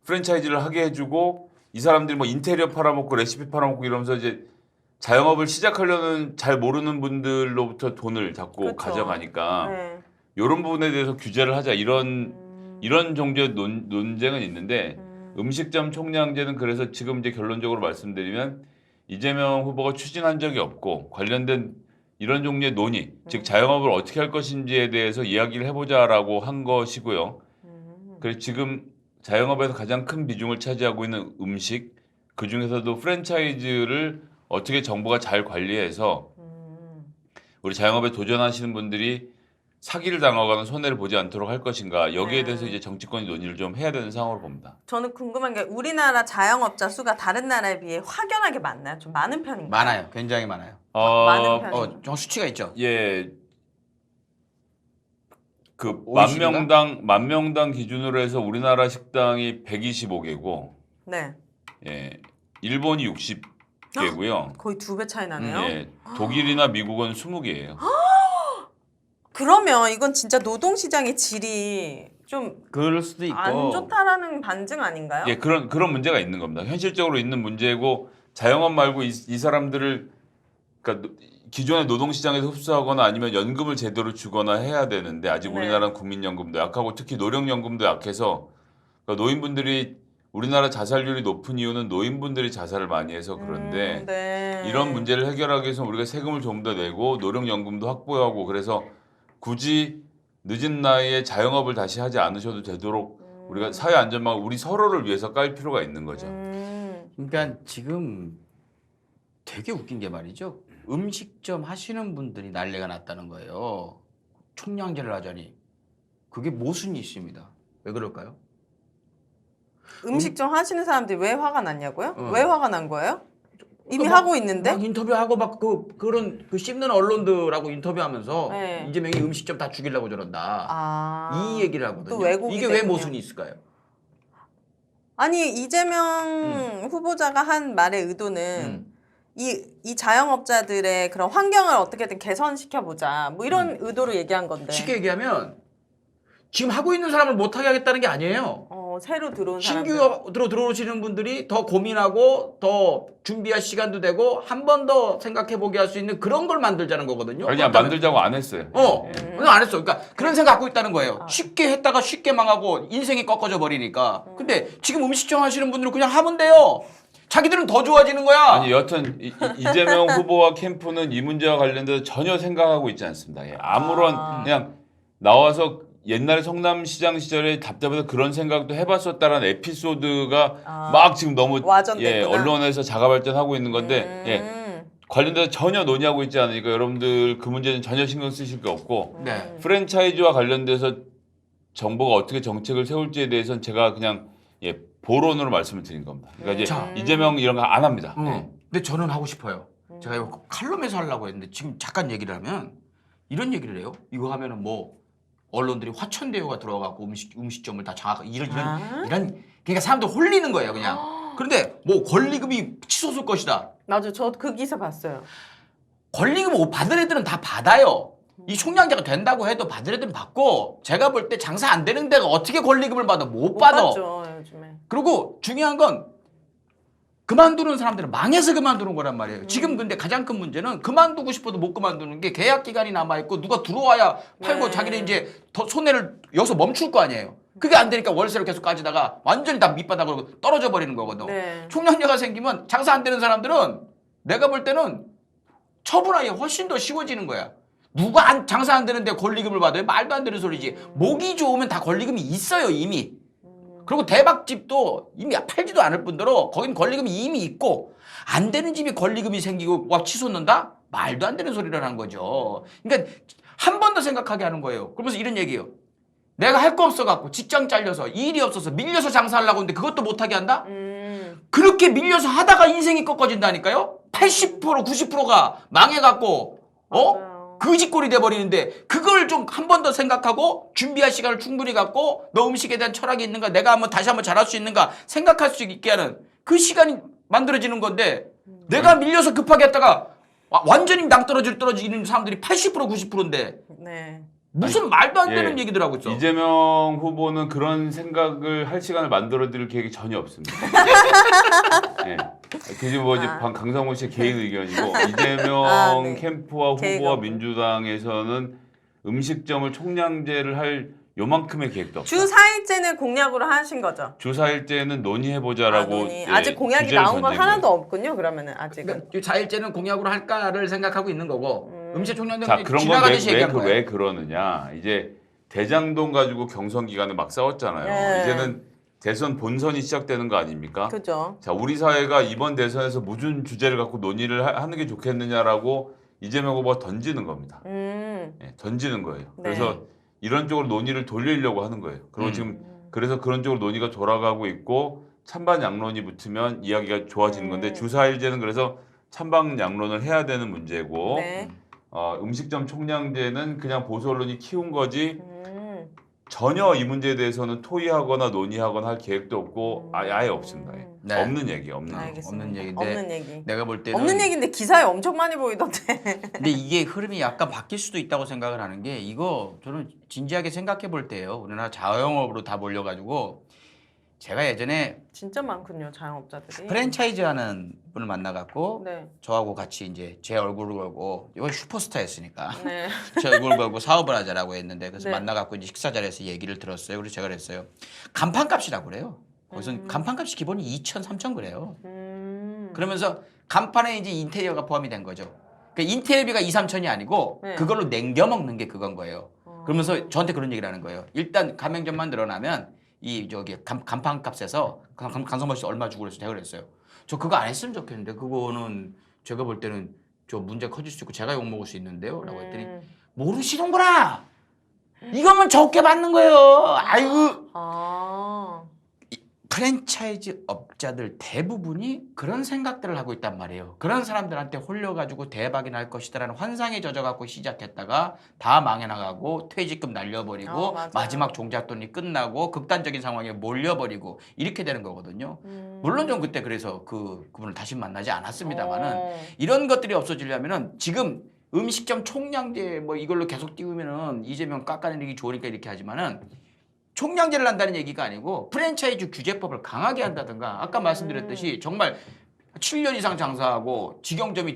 프랜차이즈를 하게 해주고 이 사람들이 뭐 인테리어 팔아먹고 레시피 팔아먹고 이러면서 이제 자영업을 시작하려는 잘 모르는 분들로부터 돈을 자꾸 그쵸. 가져가니까 네. 이런 부분에 대해서 규제를 하자 이런 정도의 논쟁은 있는데 음식점 총량제는 그래서 지금 이제 결론적으로 말씀드리면 이재명 후보가 추진한 적이 없고 관련된 이런 종류의 논의, 즉 자영업을 어떻게 할 것인지에 대해서 이야기를 해보자라고 한 것이고요. 그래서 지금 자영업에서 가장 큰 비중을 차지하고 있는 음식, 그 중에서도 프랜차이즈를 어떻게 정부가 잘 관리해서 우리 자영업에 도전하시는 분들이 사기를 당하거나 손해를 보지 않도록 할 것인가 여기에 대해서 이제 정치권이 논의를 좀 해야 되는 상황으로 봅니다. 저는 궁금한 게 우리나라 자영업자 수가 다른 나라에 비해 확연하게 많나요? 좀 많은 편인가요? 많아요. 굉장히 많아요. 많은 편이에요. 좀 수치가 있죠. 예. 그 OECD 가? 만 명당 기준으로 해서 우리나라 식당이 125개고 네. 예. 일본이 60개고요. 거의 2배 차이 나네요. 예. 독일이나 미국은 20개예요. 그러면 이건 진짜 노동시장의 질이 좀 그럴 수도 있고. 안 좋다라는 반증 아닌가요? 예, 그런 문제가 있는 겁니다. 현실적으로 있는 문제고 자영업 말고 이 사람들을 그러니까 기존의 노동시장에서 흡수하거나 아니면 연금을 제대로 주거나 해야 되는데 아직 네. 우리나라는 국민연금도 약하고 특히 노령연금도 약해서 그러니까 노인분들이 우리나라 자살률이 높은 이유는 노인분들이 자살을 많이 해서 그런데 네. 이런 문제를 해결하기 위해서 우리가 세금을 좀 더 내고 노령연금도 확보하고 그래서 굳이 늦은 나이에 자영업을 다시 하지 않으셔도 되도록 우리가 사회 안전망 우리 서로를 위해서 깔 필요가 있는 거죠. 그러니까 지금 되게 웃긴 게 말이죠. 음식점 하시는 분들이 난리가 났다는 거예요. 총량제를 하자니. 그게 모순이 있습니다. 왜 그럴까요? 음식점 하시는 사람들이 왜 화가 났냐고요? 왜 화가 난 거예요? 이미 하고 있는데? 막 인터뷰하고 막 그런 씹는 언론들하고 인터뷰하면서 네. 이재명이 음식점 다 죽이려고 저런다. 아. 이 얘기를 하거든요. 또 왜곡이 이게 왜 됐군요. 모순이 있을까요? 아니 이재명 후보자가 한 말의 의도는 이 자영업자들의 그런 환경을 어떻게든 개선시켜 보자. 뭐 이런 의도로 얘기한 건데. 쉽게 얘기하면 지금 하고 있는 사람을 못하게 하겠다는 게 아니에요. 새로 들어온 사람들. 신규 들어오시는 분들이 더 고민하고 더 준비할 시간도 되고 한 번 더 생각해 보게 할 수 있는 그런 걸 만들자는 거거든요. 그냥 만들자고 안 했어요. 그건 안 했어. 그러니까 그런 생각 갖고 있다는 거예요. 쉽게 했다가 쉽게 망하고 인생이 꺾어져 버리니까. 근데 지금 음식점 하시는 분들은 그냥 하면 돼요. 자기들은 더 좋아지는 거야. 아니 여튼 이재명 후보와 캠프는 이 문제와 관련돼서 전혀 생각하고 있지 않습니다. 예, 아무런 그냥 나와서 옛날에 성남시장 시절에 답답해서 그런 생각도 해봤었다라는 에피소드가 막 지금 너무 와전됐구나. 언론에서 자가 발전하고 있는 건데 예, 관련돼서 전혀 논의하고 있지 않으니까 여러분들 그 문제는 전혀 신경 쓰실 게 없고 네. 프랜차이즈와 관련돼서 정부가 어떻게 정책을 세울지에 대해서는 제가 그냥 보론으로 말씀을 드린 겁니다. 그러니까 이제 이재명 이런 거 안 합니다. 예. 근데 저는 하고 싶어요. 제가 이거 칼럼에서 하려고 했는데 지금 잠깐 얘기를 하면 이런 얘기를 해요. 이거 하면은 뭐 언론들이 화천대유가 들어가고 음식점을 다 장악하고 이런 그러니까 사람들 홀리는 거예요, 그냥. 그런데 뭐 권리금이 치솟을 것이다. 맞아, 저 그 기사 봤어요. 권리금 받을 애들은 다 받아요. 이 총량제가 된다고 해도 받을 애들은 받고 제가 볼 때 장사 안 되는 데가 어떻게 권리금을 받아? 못 받아. 받죠, 요즘에. 그리고 중요한 건 그만두는 사람들은 망해서 그만두는 거란 말이에요. 지금 근데 가장 큰 문제는 그만두고 싶어도 못 그만두는 게 계약 기간이 남아있고 누가 들어와야 팔고 자기는 이제 더 손해를 여기서 멈출 거 아니에요. 그게 안 되니까 월세를 계속 까지다가 완전히 다 밑바닥으로 떨어져 버리는 거거든. 네. 총량제가 생기면 장사 안 되는 사람들은 내가 볼 때는 처분하기 훨씬 더 쉬워지는 거야. 누가 장사 안 되는데 권리금을 받아요? 말도 안 되는 소리지. 목이 좋으면 다 권리금이 있어요, 이미. 그리고 대박집도 이미 팔지도 않을 뿐더러 거긴 권리금이 이미 있고 안 되는 집이 권리금이 생기고 와 치솟는다? 말도 안 되는 소리를 하는 거죠. 그러니까 한 번 더 생각하게 하는 거예요. 그러면서 이런 얘기예요. 내가 할 거 없어갖고 직장 잘려서 일이 없어서 밀려서 장사하려고 하는데 그것도 못하게 한다? 그렇게 밀려서 하다가 인생이 꺾어진다니까요? 80% 90%가 망해갖고 맞아요. 거지꼴이 돼버리는데 그걸 좀 한 번 더 생각하고 준비할 시간을 충분히 갖고 너 음식에 대한 철학이 있는가 내가 다시 한번 잘할 수 있는가 생각할 수 있게 하는 그 시간이 만들어지는 건데 내가 밀려서 급하게 했다가 완전히 떨어지는 사람들이 80% 90%인데 네. 무슨 말도 안 되는 얘기들 하고 있어. 이재명 후보는 그런 생각을 할 시간을 만들어드릴 계획이 전혀 없습니다. 예. 그게 뭐 이제 강성호 씨의 개인 의견이고 이재명 네. 캠프와 계획 후보와 없고. 민주당에서는 음식점을 총량제를 할 요만큼의 계획도 없다. 주 4일째는 공약으로 하신 거죠? 주 4일째는 논의해보자라고 논의. 아직 공약이 주제를 나온 건 던진 하나도 거예요. 없군요. 그러면은 아직은. 그러니까 4일째는 공약으로 할까를 생각하고 있는 거고 음식 자 총량제는 그런 지나가듯이 건 얘기한 거예요. 왜 그러느냐 이제 대장동 가지고 경선 기간에 막 싸웠잖아요. 네. 이제는 대선 본선이 시작되는 거 아닙니까? 그죠. 자 우리 사회가 이번 대선에서 무슨 주제를 갖고 논의를 하는 게 좋겠느냐라고 이재명 후보가 던지는 겁니다. 예, 던지는 거예요. 네. 그래서 이런 쪽으로 논의를 돌리려고 하는 거예요. 그리고 지금 그래서 그런 쪽으로 논의가 돌아가고 있고 찬반 양론이 붙으면 이야기가 좋아지는 건데 주 4일제는 그래서 찬반 양론을 해야 되는 문제고 네. 음식점 총량제는 그냥 보수 언론이 키운 거지 전혀 이 문제에 대해서는 토의하거나 논의하거나 할 계획도 없고 아예 없습니다. 예. 네. 없는 얘기, 없는 얘기. 알겠습니다. 없는 얘기인데 없는 얘기. 내가 볼 때는 없는 얘기인데 기사에 엄청 많이 보이던데. 근데 이게 흐름이 약간 바뀔 수도 있다고 생각을 하는 게 이거 저는 진지하게 생각해 볼 때요. 우리나라 자영업으로 다 몰려가지고 제가 예전에 진짜 많군요, 자영업자들이. 프랜차이즈 하는 분을 만나갖고 네. 저하고 같이 이제 제 얼굴을 걸고 이건 슈퍼스타였으니까 네. 제 얼굴을 걸고 사업을 하자라고 했는데 그래서 네. 만나갖고 이제 식사 자리에서 얘기를 들었어요. 그래서 제가 그랬어요. 간판값이라고 그래요. 거기서 간판값이 기본이 2천, 3천 그래요. 그러면서 간판에 이제 인테리어가 포함이 된 거죠. 그러니까 인테리어비가 2, 3천이 아니고 네. 그걸로 냉겨 먹는 게 그건 거예요. 그러면서 저한테 그런 얘기를 하는 거예요. 일단 가맹점만 늘어나면 이 저기 간판값에서 강성범 씨 얼마 주고 그래서 제가 그랬어요. 저 그거 안 했으면 좋겠는데 그거는 제가 볼 때는 저 문제 커질 수 있고 제가 욕 먹을 수 있는데요. 라고 했더니 모르시는구나. 이거면 적게 받는 거예요. 아이고. 프랜차이즈 업자들 대부분이 그런 생각들을 하고 있단 말이에요. 그런 사람들한테 홀려가지고 대박이 날 것이다라는 환상에 젖어갖고 시작했다가 다 망해 나가고 퇴직금 날려버리고 맞아요. 마지막 종잣돈이 끝나고 극단적인 상황에 몰려버리고 이렇게 되는 거거든요. 물론 좀 그때 그래서 그분을 다시 만나지 않았습니다만은 이런 것들이 없어지려면은 지금 음식점 총량제 뭐 이걸로 계속 띄우면은 이재명 깎아내리기 좋으니까 이렇게 하지만은 총량제를 한다는 얘기가 아니고 프랜차이즈 규제법을 강하게 한다든가 아까 말씀드렸듯이 정말 7년 이상 장사하고 직영점이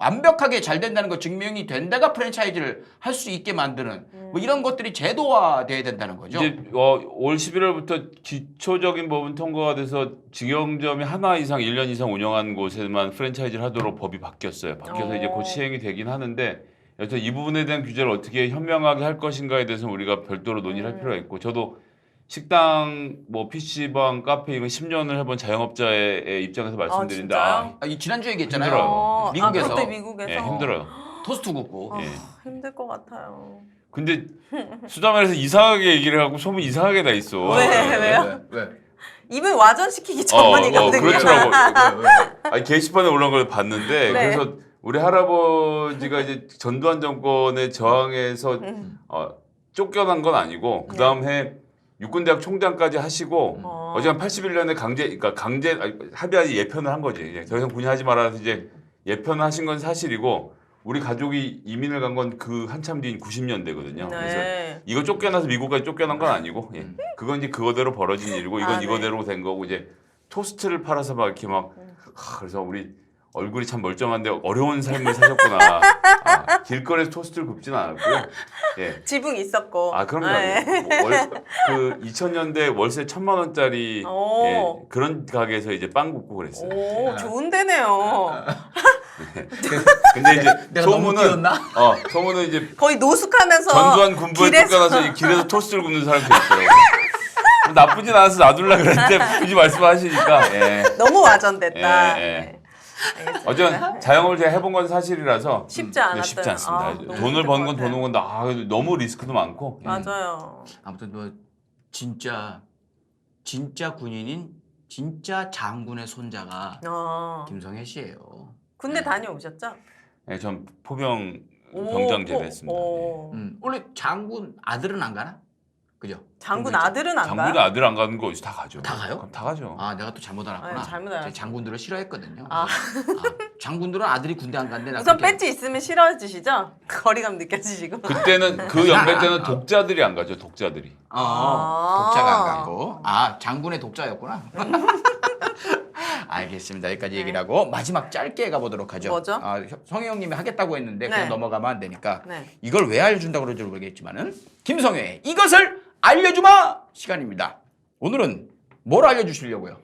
완벽하게 잘 된다는 거 증명이 된 데가 프랜차이즈를 할 수 있게 만드는 뭐 이런 것들이 제도화돼야 된다는 거죠. 이제 올 11월부터 기초적인 법은 통과가 돼서 직영점이 하나 이상 1년 이상 운영한 곳에만 프랜차이즈를 하도록 법이 바뀌었어요. 바뀌어서 이제 곧 시행이 되긴 하는데 여튼 이 부분에 대한 규제를 어떻게 현명하게 할 것인가에 대해서는 우리가 별도로 논의를 할 필요가 있고 저도 식당, 뭐 PC방, 카페 이건 10년을 해본 자영업자의 입장에서 말씀드린다. 진짜요? 이 지난주에 얘기했잖아요. 힘들어요. 미국에서 그때 미국에서 예, 힘들어요. 토스트 굽고 예. 힘들 것 같아요. 근데 수다말에서 이상하게 얘기를 하고 소문 이상하게 다 있어. 왜요? 왜? 입은 와전시키기 전문이거든요. 그렇더라고. 왜? 아니, 게시판에 올라온 걸 봤는데 네. 그래서 우리 할아버지가 이제 전두환 정권에 저항해서 쫓겨난 건 아니고 그 다음 해 육군대학 총장까지 하시고 어지간 81년에 강제 합의하지 예편을 한 거지. 이제 더 이상 군인하지 말아서 이제 예편을 하신 건 사실이고 우리 가족이 이민을 간 건 그 한참 뒤인 90년대거든요. 그래서 네. 이거 쫓겨나서 미국까지 쫓겨난 건 아니고 예. 그건 이제 그거대로 벌어진 일이고 이건 네. 이거대로 된 거고 이제 토스트를 팔아서 막 이렇게 막 그래서 우리 얼굴이 참 멀쩡한데 어려운 삶을 사셨구나. 길거리에서 토스트를 굽지는 않았고요. 예. 지붕 있었고. 그럼요. 네. 그 2000년대 월세 1000만 원짜리 예, 그런 가게에서 이제 빵 굽고 그랬어요. 오, 좋은 데네요. 근데 이제 내가 너무 소문은 뛰었나? 소문은 이제 거의 노숙하면서 전두환 군부에 길에서- 쫓겨나서 이 길에서 토스트를 굽는 사람도 있더라고요. 나쁘진 않아서 놔둘라 그랬는데 굳이 말씀하시니까 예. 너무 와전됐다. 예, 예. 네. 알겠습니다. 어쨌든 자영업을 제가 해본 건 사실이라서 쉽지 않았던. 쉽지 않습니다. 너무 돈을 힘들 버는 것 건 같아요. 버는 건데 너무 리스크도 많고 예. 맞아요. 아무튼 뭐 진짜 군인인 진짜 장군의 손자가 김성애 씨예요. 군대 다녀오셨죠? 예, 전 포병 오, 병장 제대했습니다. 오. 원래 장군 아들은 안 가나? 그죠? 장군 아들은 안 장군의 가요? 아들 안 가는 거 어디서 다 가죠. 다 가요? 그럼 다 가죠. 내가 또 잘못 알았구나. 네, 잘못 알았어요. 제가 장군들을 싫어했거든요. 아. 장군들은 아들이 군대 안 간대. 나 우선 그렇게- 배지 있으면 싫어지시죠? 거리감 느껴지시고. 그때는 그 연배 때는 독자들이 안 가죠. 독자들이. 독자가 안 갔고. 장군의 독자였구나. 알겠습니다. 여기까지 얘기를 하고 마지막 짧게 가보도록 하죠. 뭐죠? 성혜 형님이 하겠다고 했는데 그냥 네. 넘어가면 안 되니까 네. 이걸 왜 알려준다고 그러는지 모르겠지만은 김성혜 이것을 알려주마 시간입니다. 오늘은 뭘 알려주시려고요?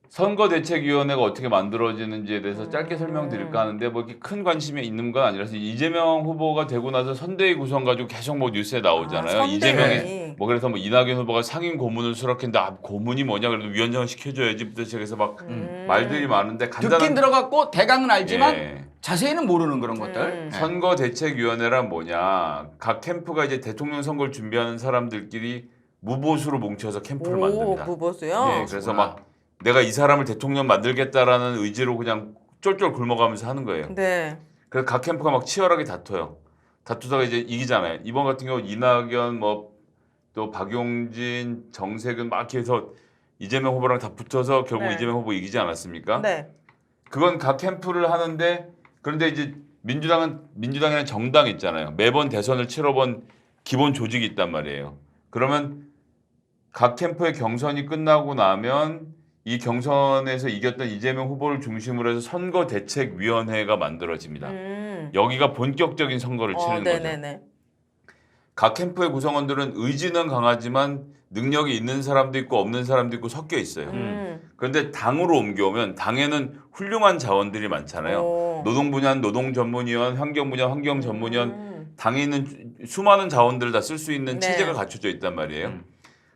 선거대책위원회가 어떻게 만들어지는지에 대해서 짧게 설명드릴까 하는데 뭐 이렇게 큰 관심이 있는 건 아니라서 이재명 후보가 되고 나서 선대위 구성 가지고 계속 뭐 뉴스에 나오잖아요. 선대위. 이재명이 뭐 그래서 뭐 이낙연 후보가 상임 고문을 수락했는데 고문이 뭐냐 그래도 위원장을 시켜줘야지부터 시작해서 막 말들이 많은데 간단한 듣긴 들어갔고 대강은 알지만 예. 자세히는 모르는 그런 것들. 네. 선거대책위원회란 뭐냐? 각 캠프가 이제 대통령 선거를 준비하는 사람들끼리 무보수로 뭉쳐서 캠프를 만듭니다. 무보수요? 네, 그래서 막 내가 이 사람을 대통령 만들겠다라는 의지로 그냥 쫄쫄 굶어가면서 하는 거예요. 네. 그래서 각 캠프가 막 치열하게 다퉈요. 다투다가 이제 이기잖아요. 이번 같은 경우 이낙연 뭐 또 박용진, 정세균 막 이렇게 해서 이재명 후보랑 다 붙어서 결국 네. 이재명 후보 이기지 않았습니까? 네. 그건 각 캠프를 하는데 그런데 이제 민주당이라는 정당 있잖아요. 매번 대선을 치러본 기본 조직이 있단 말이에요. 그러면 각 캠프의 경선이 끝나고 나면 이 경선에서 이겼던 이재명 후보를 중심으로 해서 선거대책위원회가 만들어집니다. 여기가 본격적인 선거를 치르는 거죠. 네네네. 각 캠프의 구성원들은 의지는 강하지만 능력이 있는 사람도 있고 없는 사람도 있고 섞여 있어요. 그런데 당으로 옮겨오면 당에는 훌륭한 자원들이 많잖아요. 노동 분야는 노동 전문위원, 환경 분야 환경 전문위원, 당에 있는 수많은 자원들을 다 쓸 수 있는 네. 체제가 갖춰져 있단 말이에요.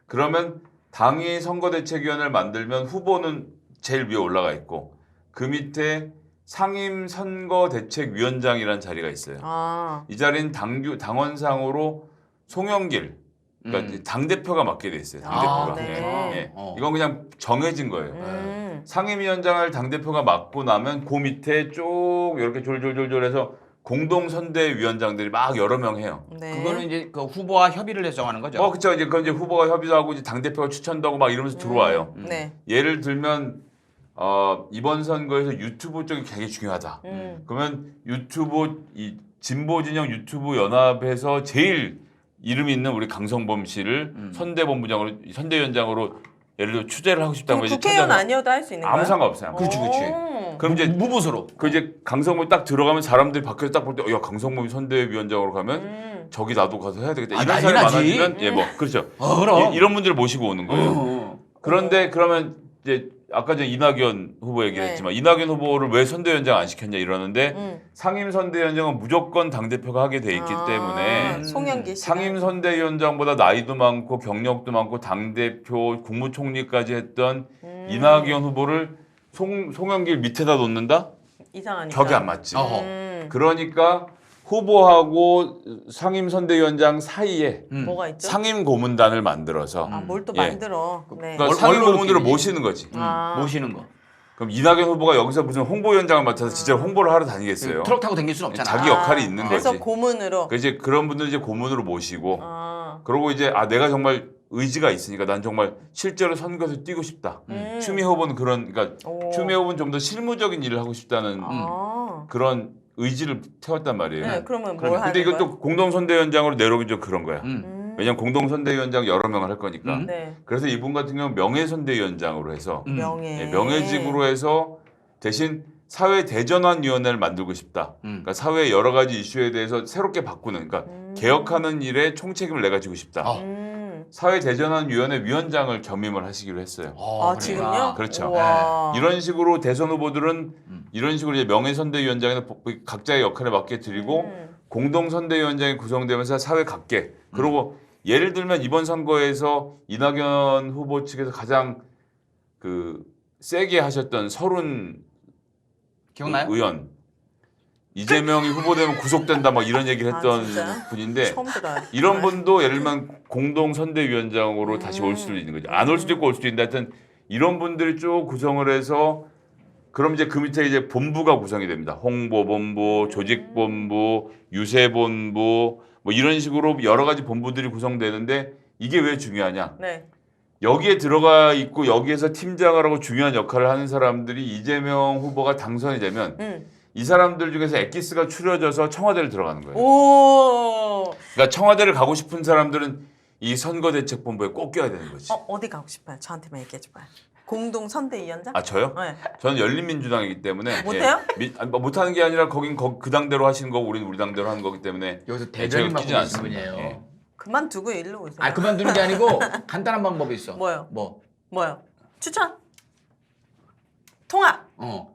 그러면 당이 선거대책위원회를 만들면 후보는 제일 위에 올라가 있고 그 밑에 상임 선거대책위원장이라는 자리가 있어요. 이 자리는 당원상으로 송영길 그러니까 당 대표가 맡게 돼 있어요. 당 대표가. 네. 예. 이건 그냥 정해진 거예요. 상임위원장을 당 대표가 맡고 나면 그 밑에 쭉 이렇게 졸졸졸졸해서 공동 선대위원장들이 막 여러 명 해요. 네. 그거는 이제 그 후보와 협의를 해서 정하는 거죠. 그렇죠. 이제 그건 이제 후보가 협의도 하고 이제 당 대표가 추천도 하고 막 이러면서 들어와요. 네. 예를 들면 이번 선거에서 유튜브 쪽이 굉장히 중요하다. 그러면 유튜브 이 진보 진영 유튜브 연합에서 제일 이름이 있는 우리 강성범 씨를 선대본부장으로 선대위원장으로 예를 들어 취재를 하고 싶다고 그럼 국회의원 아니어도 할 수 있는 거예요? 아무 상관없어요. 그렇지. 그럼 이제 무보수로. 그 이제 강성범이 딱 들어가면 사람들이 밖에서 딱 볼 때 야 강성범이 선대위원장으로 가면 저기 나도 가서 해야 되겠다. 아, 이런 난리 사람이 나지. 많아지면 예 뭐 그렇죠. 그럼. 이런 분들을 모시고 오는 거예요. 그런데 그러면 이제 아까 전에 이낙연 후보 얘기했지만 이낙연 후보를 왜 선대위원장 안 시켰냐 이러는데 상임 선대위원장은 무조건 당 대표가 하게 돼 있기 때문에 송영기 씨 상임 선대위원장보다 나이도 많고 경력도 많고 당 대표 국무총리까지 했던 이낙연 후보를 송영길 밑에다 놓는다? 이상하니까 격이 안 맞지. 그러니까 후보하고 상임 선대위원장 사이에 뭐가 있죠? 상임 고문단을 만들어서 뭘 또 예. 만들어? 네. 그러니까 상임 원로로 고문으로 끼리지. 모시는 거지. 모시는 거. 그럼 이낙연 후보가 여기서 무슨 홍보위원장을 맡아서 진짜 홍보를 하러 다니겠어요? 트럭 타고 다닐 수는 없잖아. 자기 역할이 있는 그래서 거지. 고문으로. 그 이제 그런 분들 이제 고문으로 모시고 아. 그러고 이제 내가 정말 의지가 있으니까 난 정말 실제로 선거에서 뛰고 싶다. 추미애 후보는 그러니까 오. 추미애 후보는 좀 더 실무적인 일을 하고 싶다는 그런 의지를 태웠단 말이에요. 네, 그러면 뭘 하는 근데 거예요? 이것도 공동선대위원장으로 내려오기 좀 그런 거야. 음. 왜냐면 공동선대위원장 여러 명을 할 거니까. 네. 그래서 이분 같은 경우는 명예선대위원장으로 해서 명예. 명예직으로 해서 대신 사회 대전환위원회를 만들고 싶다. 그러니까 사회 여러 가지 이슈에 대해서 새롭게 바꾸는, 그러니까 개혁하는 일에 총책임을 내가 지고 싶다. 사회 대전환위원회 위원장을 겸임을 하시기로 했어요. 아, 지금요? 그렇죠. 우와. 이런 식으로 대선 후보들은 이런 식으로 이제 명예선대위원장에는 각자의 역할을 맡게 드리고 공동선대위원장이 구성되면서 사회 각계 그리고 예를 들면 이번 선거에서 이낙연 후보 측에서 가장 그 세게 하셨던 서른 기억나요? 의원 이재명이 후보되면 구속된다 막 이런 얘기를 했던 진짜요? 분인데 처음 들어요. 이런 분도 예를 들면 공동선대위원장으로 다시 올 수도 있는 거죠. 안 올 수도 있고 올 수도 있는데 하여튼 이런 분들이 쭉 구성을 해서 그럼 이제 그 밑에 이제 본부가 구성이 됩니다. 홍보본부, 조직본부, 유세본부 뭐 이런 식으로 여러 가지 본부들이 구성되는데 이게 왜 중요하냐? 네. 여기에 들어가 있고 여기에서 팀장을 하고 중요한 역할을 하는 사람들이 이재명 후보가 당선이 되면 이 사람들 중에서 엑기스가 추려져서 청와대를 들어가는 거예요. 오. 그러니까 청와대를 가고 싶은 사람들은 이 선거대책본부에 꼭 껴야 되는 거지. 어디 가고 싶어요? 저한테만 얘기해 줘봐요. 공동 선대위원장? 아 저요? 네. 저는 열린민주당이기 때문에 못해요? 못하는 게 아니라 거긴 그 당대로 하시는 거고 우리는 우리 당대로 하는 거기 때문에 여기서 제가 대변인 끼진 맡고 계신 않습니다. 분이에요. 예. 그만두고 일로 오세요. 아 그만두는 게 아니고 간단한 방법이 있어. 뭐요? 뭐? 뭐요? 추천? 통합.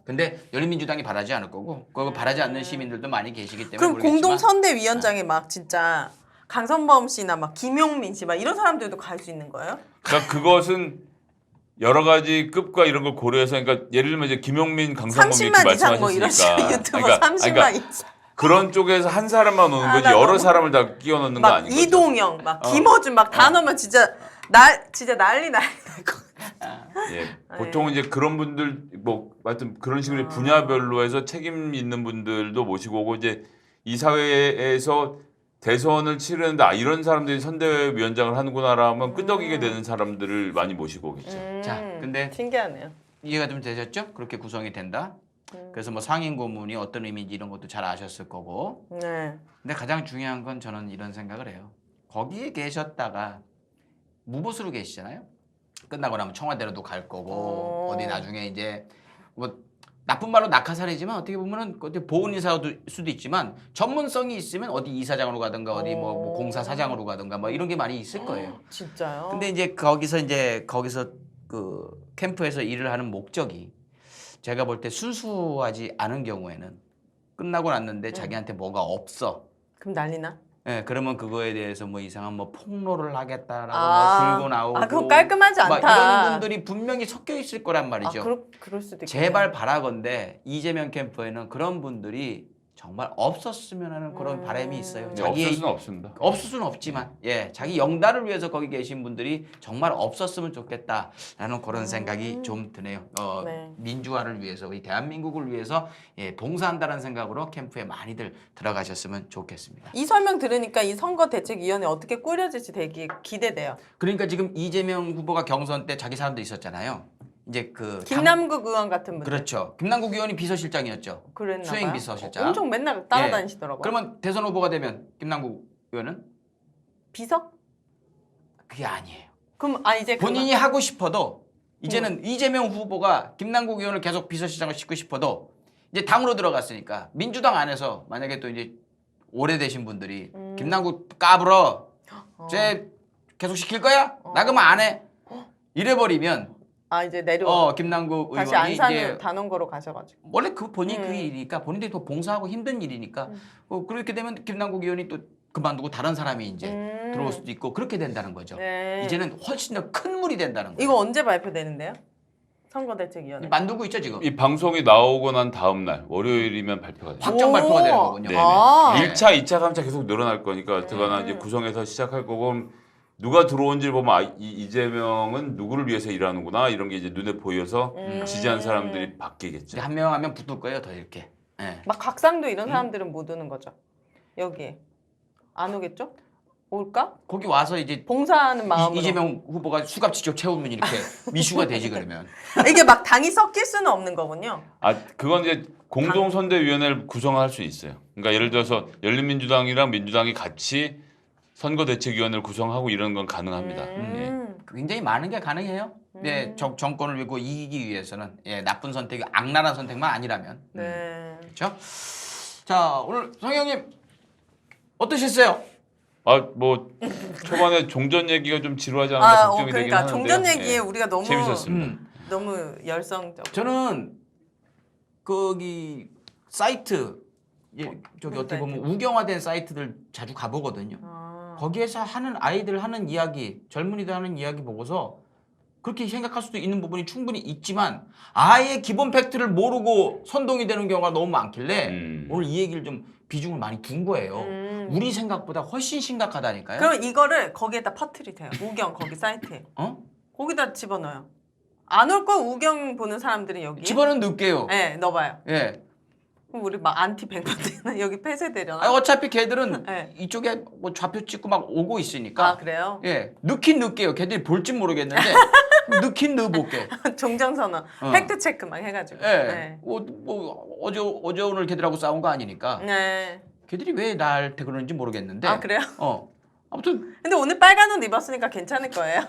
근데 열린민주당이 바라지 않을 거고 그거 바라지 않는 시민들도 많이 계시기 때문에 그럼 모르겠지만 공동 선대위원장에 막 진짜 강선범 씨나 막 김용민 씨 막 이런 사람들도 갈 수 있는 거예요? 그러니까 그것은 여러 가지 급과 이런 걸 고려해서 그러니까 예를 들면 이제 김용민, 강성범 이렇게 30만 이상 뭐 이런 식으로 말씀하셨으니까 유튜버 30만 이상. 그런 쪽에서 한 사람만 오는 거지 나 여러 너무- 사람을 다 끼워 넣는 거 막 아닌 거죠. 이동영, 막 김어준 막 다 넣으면 진짜 난리 날 거. 예, 보통은 이제 그런 분들 뭐 하여튼 그런 식으로 분야별로 해서 책임 있는 분들도 모시고 오고 이제 이 사회에서 대선을 치르는데 이런 사람들이 선대위원장을 하는구나라면 끄덕이게 되는 사람들을 많이 모시고 오겠죠. 자, 근데 신기하네요. 이해가 좀 되셨죠? 그렇게 구성이 된다. 그래서 뭐 상임 고문이 어떤 의미인지 이런 것도 잘 아셨을 거고. 네. 근데 가장 중요한 건 저는 이런 생각을 해요. 거기에 계셨다가 무보수로 계시잖아요. 끝나고 나면 청와대로도 갈 거고 어디 나중에 이제 뭐 나쁜 말로 낙하산이지만 어떻게 보면은 어디 보훈 이사도 수도 있지만 전문성이 있으면 어디 이사장으로 가든가 어디 뭐 공사 사장으로 가든가 뭐 이런 게 많이 있을 거예요. 진짜요? 근데 이제 거기서 그 캠프에서 일을 하는 목적이 제가 볼 때 순수하지 않은 경우에는 끝나고 났는데 자기한테 뭐가 없어. 그럼 난리나? 예, 그러면 그거에 대해서 뭐 이상한 뭐 폭로를 하겠다라고 아. 뭐 들고 나오고. 그건 깔끔하지 막 않다. 이런 분들이 분명히 섞여 있을 거란 말이죠. 그럴 수도 있겠네요. 제발 바라건대 이재명 캠프에는 그런 분들이 정말 없었으면 하는 그런 바람이 있어요. 네, 없을 수는 없습니다. 없을 수는 없지만 자기 영달을 위해서 거기 계신 분들이 정말 없었으면 좋겠다라는 그런 생각이 좀 드네요. 네. 민주화를 위해서 우리 대한민국을 위해서 봉사한다는 생각으로 캠프에 많이들 들어가셨으면 좋겠습니다. 이 설명 들으니까 이 선거대책위원회 어떻게 꾸려질지 되게 기대돼요. 그러니까 지금 이재명 후보가 경선 때 자기 사람도 있었잖아요. 이제 김남국 의원 같은 분들. 그렇죠. 김남국 의원이 비서실장이었죠. 그랬나 수행 봐요? 비서실장. 엄청 맨날 따라다니시더라고요. 그러면 대선 후보가 되면 김남국 의원은 비서? 그게 아니에요. 그럼 이제 본인이 하고 싶어도 이제는 이재명 후보가 김남국 의원을 계속 비서실장을 시키고 싶어도 이제 당으로 들어갔으니까 민주당 안에서 만약에 또 이제 오래되신 분들이 김남국 까불어 쟤 계속 시킬 거야? 나 그러면 안 해. 이래버리면 이제 내려. 김남국 다시 의원이 안산을 이제 단원고로 가셔가지고. 원래 본인 그 일이니까 본인들이 더 봉사하고 힘든 일이니까 그렇게 되면 김남국 의원이 또 그만두고 다른 사람이 이제 들어올 수도 있고 그렇게 된다는 거죠. 네. 이제는 훨씬 더 큰 물이 된다는 거예요. 이거 언제 발표되는데요? 선거대책위원회. 만들고 있죠 지금. 이 방송이 나오고 난 다음 날 월요일이면 발표가 돼요. 확정 발표가 되는 거군요. 네네. 아. 1차, 2차, 3차 계속 늘어날 거니까 어떡하나 이제 구성해서 시작할 거고 그럼 누가 들어온지를 보면 이재명은 누구를 위해서 일하는구나 이런 게 이제 눈에 보여서 지지한 사람들이 바뀌겠죠. 한 명 한 명 붙을 거예요 더 이렇게. 예. 막 각상도 이런 사람들은 못 오는 거죠. 여기에. 안 오겠죠? 올까? 거기 와서 이제 봉사하는 마음으로. 이재명 후보가 수갑 직접 채우면 이렇게 미슈가 되지 그러면. 이게 막 당이 섞일 수는 없는 거군요. 그건 이제 공동선대위원회를 구성할 수 있어요. 그러니까 예를 들어서 열린민주당이랑 민주당이 같이 선거대책위원회를 구성하고 이런 건 가능합니다. 예. 굉장히 많은 게 가능해요. 네, 정권을 위고 이기기 위해서는 나쁜 선택이 악랄한 선택만 아니라면. 네. 그렇죠? 자, 오늘 성형님 어떠셨어요? 뭐 초반에 종전 얘기가 좀 지루하지 않나 걱정이 되긴 그러니까 하는데 종전 얘기에 우리가 너무 재밌었습니다. 너무 열성적. 저는 거기 사이트 저기 어떻게 보면 우경화된 사이트들 자주 가보거든요. 거기에서 아이들 하는 이야기, 젊은이들 하는 이야기 보고서 그렇게 생각할 수도 있는 부분이 충분히 있지만 아예 기본 팩트를 모르고 선동이 되는 경우가 너무 많길래 오늘 이 얘기를 좀 비중을 많이 둔 거예요. 우리 생각보다 훨씬 심각하다니까요. 그럼 이거를 거기에다 퍼뜨리세요. 우경 거기 사이트에. 거기다 집어넣어요. 안 올 거 우경 보는 사람들은 여기. 집어는 넣을게요. 네, 넣어봐요. 예. 그럼 우리 막 안티 100% 여기 폐쇄되려나? 어차피 걔들은 네. 이쪽에 뭐 좌표 찍고 막 오고 있으니까. 그래요? 예, 넣긴 넣을게요. 걔들이 볼지 모르겠는데 넣긴 넣어볼게. 종전선언, 팩트 체크 막 해가지고. 예. 네. 뭐 어제 오늘 걔들하고 싸운 거 아니니까. 네. 걔들이 왜 나한테 그러는지 모르겠는데. 그래요? 아무튼 근데 오늘 빨간 옷 입었으니까 괜찮을 거예요.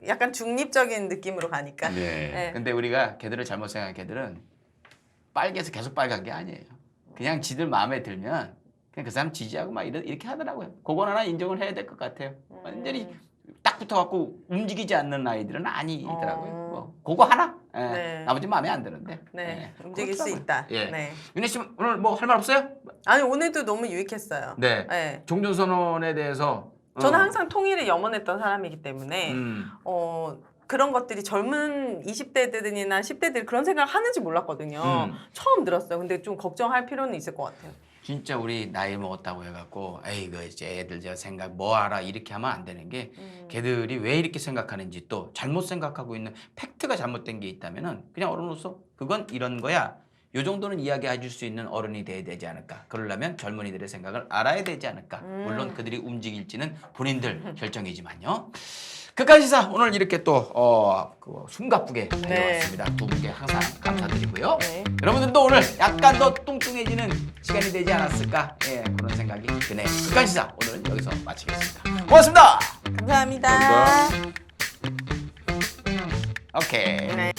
약간 중립적인 느낌으로 가니까. 네. 근데 우리가 걔들을 잘못 생각한 걔들은 빨개서 계속 빨간 게 아니에요. 그냥 지들 마음에 들면 그냥 그 사람 지지하고 막 이렇게 하더라고요. 그건 하나 인정을 해야 될 것 같아요. 완전히 딱 붙어갖고 움직이지 않는 아이들은 아니더라고요. 뭐 그거 하나. 네. 나머지 마음에 안 드는데. 네. 움직일 수 그렇더라고요. 있다. 예. 네. 윤혜 씨 오늘 뭐 할 말 없어요? 아니 오늘도 너무 유익했어요. 네. 네. 종전선언에 대해서 저는 항상 통일을 염원했던 사람이기 때문에 음. 그런 것들이 젊은 20대들이나 10대들 그런 생각 하는지 몰랐거든요. 음. 처음 들었어요. 근데 좀 걱정할 필요는 있을 것 같아요. 진짜 우리 나이 먹었다고 해갖고 에이 그 이제 애들 저 생각 뭐 알아 이렇게 하면 안 되는 게 걔들이 왜 이렇게 생각하는지 또 잘못 생각하고 있는 팩트가 잘못된 게 있다면은 그냥 어른으로서 그건 이런 거야. 요 정도는 이야기해 줄 수 있는 어른이 돼야 되지 않을까. 그러려면 젊은이들의 생각을 알아야 되지 않을까. 물론 그들이 움직일지는 본인들 결정이지만요. 끝까지 시사 오늘 이렇게 또 숨가쁘게 달려왔습니다. 두 분께 항상 감사드리고요. 네. 여러분들도 오늘 약간 더 뚱뚱해지는 시간이 되지 않았을까 그런 생각이 드네요. 끝까지 시사 오늘은 여기서 마치겠습니다. 고맙습니다. 감사합니다. 감사합니다. 오케이. 네.